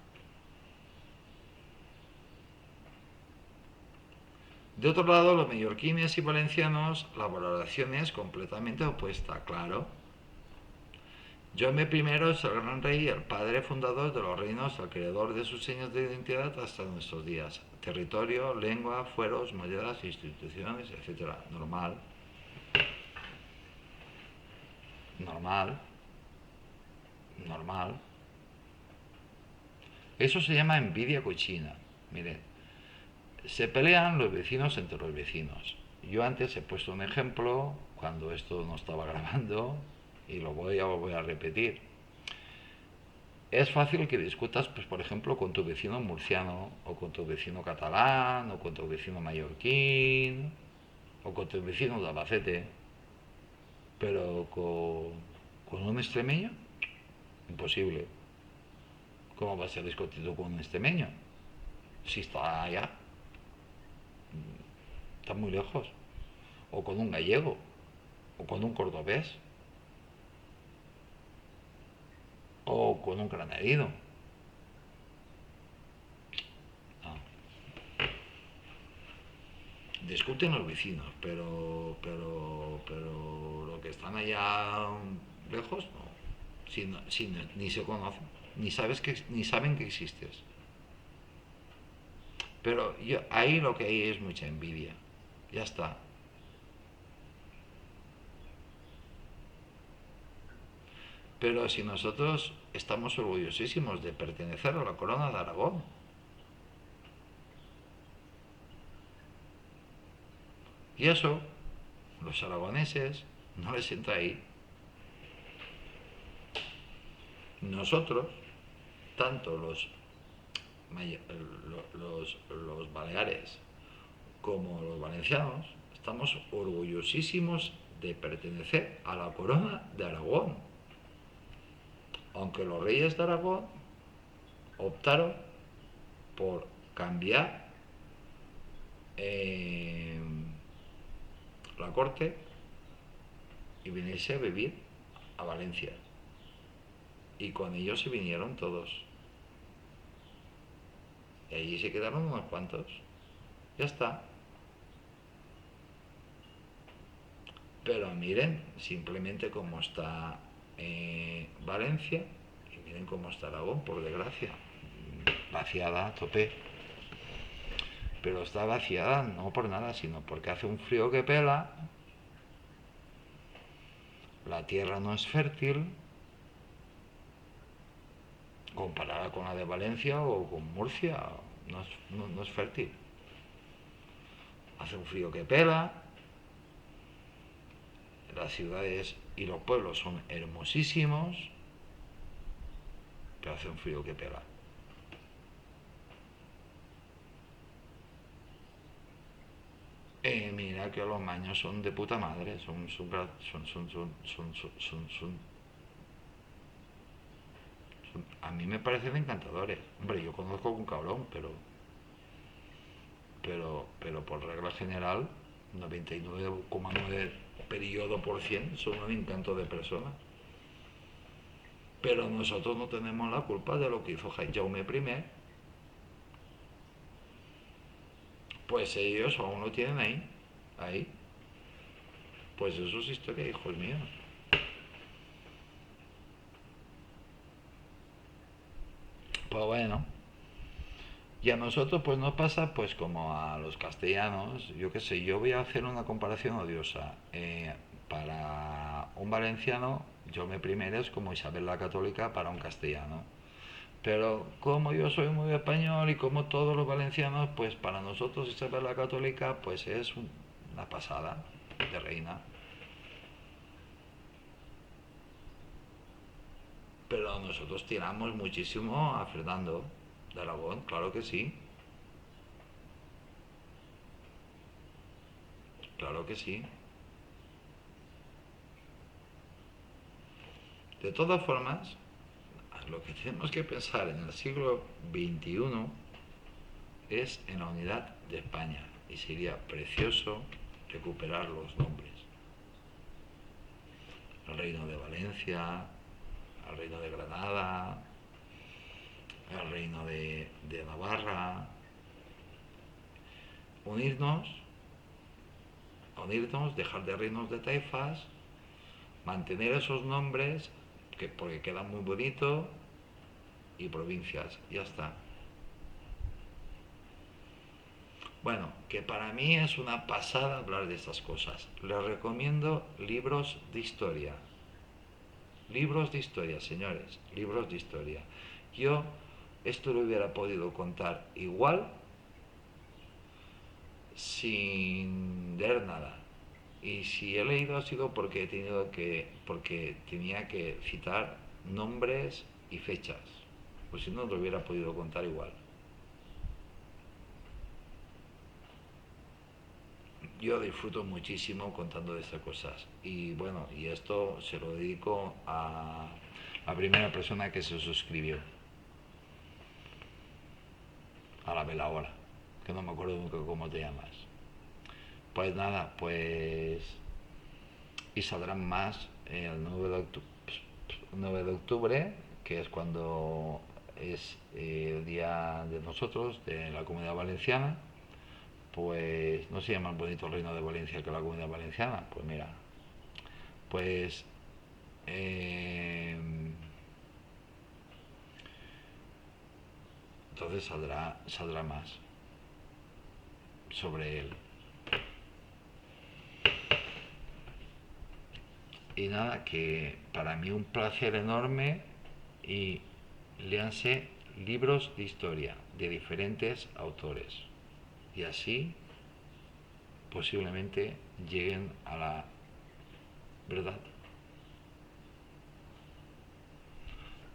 De otro lado, los mallorquines y valencianos, la valoración es completamente opuesta, claro. Jaume I es el gran rey, el padre fundador de los reinos, el creador de sus señas de identidad hasta nuestros días. Territorio, lengua, fueros, monedas, instituciones, etc. Normal. Normal. Eso se llama envidia cochina. Miren, se pelean los vecinos entre los vecinos. Yo antes he puesto un ejemplo cuando esto no estaba grabando y lo voy a repetir. Es fácil que discutas, pues, por ejemplo, con tu vecino murciano, o con tu vecino catalán, o con tu vecino mallorquín, o con tu vecino de Albacete, pero con un extremeño, imposible. ¿Cómo vas a discutir tú con un extremeño? Si está allá, está muy lejos. O con un gallego, o con un cordobés, o con un granadino. No. Discuten los vecinos, pero lo que están allá lejos, no. Si ni se conocen, ni saben que existes. Pero ahí lo que hay es mucha envidia. Ya está. Pero si nosotros estamos orgullosísimos de pertenecer a la corona de Aragón, y eso, los aragoneses no les entra ahí. Nosotros, tanto los baleares como los valencianos, estamos orgullosísimos de pertenecer a la corona de Aragón. Aunque los reyes de Aragón optaron por cambiar la corte y venirse a vivir a Valencia. Y con ellos se vinieron todos. Y allí se quedaron unos cuantos. Ya está. Pero miren simplemente cómo está Valencia y miren cómo está Aragón, por desgracia. Vaciada a tope. Pero está vaciada no por nada, sino porque hace un frío que pela, la tierra no es fértil comparada con la de Valencia o con Murcia, no es fértil. Hace un frío que pela, las ciudades y los pueblos son hermosísimos, pero hace un frío que pela. Mira que los maños son de puta madre, a mí me parecen encantadores. Hombre, yo conozco un cabrón, pero por regla general, 99,9 periodo por cien son un encanto de personas. Pero nosotros no tenemos la culpa de lo que hizo Jaume I. Pues ellos aún lo tienen ahí. Pues eso es historia, hijos míos. Pues bueno, y a nosotros pues nos pasa pues como a los castellanos, yo qué sé, yo voy a hacer una comparación odiosa. Para un valenciano, Jaume I es como Isabel la Católica para un castellano. Pero como yo soy muy español y como todos los valencianos, pues para nosotros Isabel la Católica pues es una pasada de reina. Pero nosotros tiramos muchísimo a Fernando de Aragón, claro que sí. Claro que sí. De todas formas, lo que tenemos que pensar en el siglo XXI es en la unidad de España y sería precioso recuperar los nombres. El Reino de Valencia, el Reino de Granada, el Reino de Navarra. Unirnos, dejar de reinos de taifas, mantener esos nombres porque quedan muy bonitos y provincias, ya está. Bueno, que para mí es una pasada hablar de estas cosas. Les recomiendo libros de historia. Libros de historia, señores, libros de historia. Yo esto lo hubiera podido contar igual sin leer nada. Y si he leído ha sido porque tenía que citar nombres y fechas. Pues si no lo hubiera podido contar igual. Yo disfruto muchísimo contando de estas cosas. Y bueno, y esto se lo dedico a la primera persona que se suscribió, a la veladora, que no me acuerdo nunca cómo te llamas. Pues nada, pues... Y saldrán más el 9 de octubre, que es cuando es el día de nosotros, de la Comunidad Valenciana. Pues no se llama el bonito reino de Valencia que la Comunidad Valenciana. Pues mira, pues eh, entonces saldrá más sobre él. Y nada, que para mí un placer enorme, y léanse libros de historia de diferentes autores y así posiblemente lleguen a la verdad.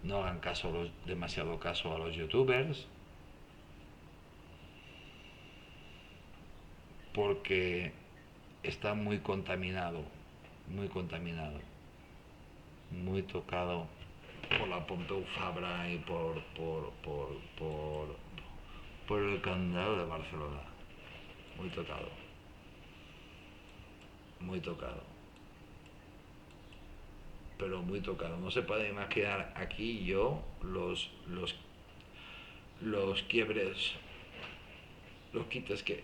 No hagan demasiado caso a los youtubers, porque está muy contaminado, muy tocado por la Pompeu Fabra y por el candado de Barcelona. Muy tocado, muy tocado, pero muy tocado. No se puede imaginar aquí yo los quiebres, los quites que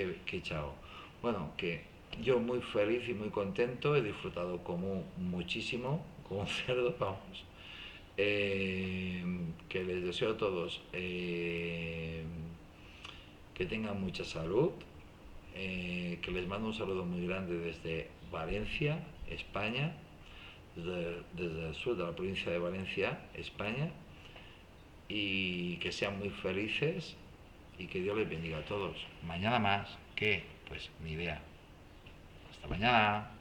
he echado. Bueno, que yo muy feliz y muy contento, he disfrutado como muchísimo, como un cerdo, vamos. Que les deseo a todos que tengan mucha salud, que les mando un saludo muy grande desde Valencia, España, desde el sur de la provincia de Valencia, España, y que sean muy felices y que Dios les bendiga a todos. Mañana más, ¿qué? Pues ni idea. Hasta mañana.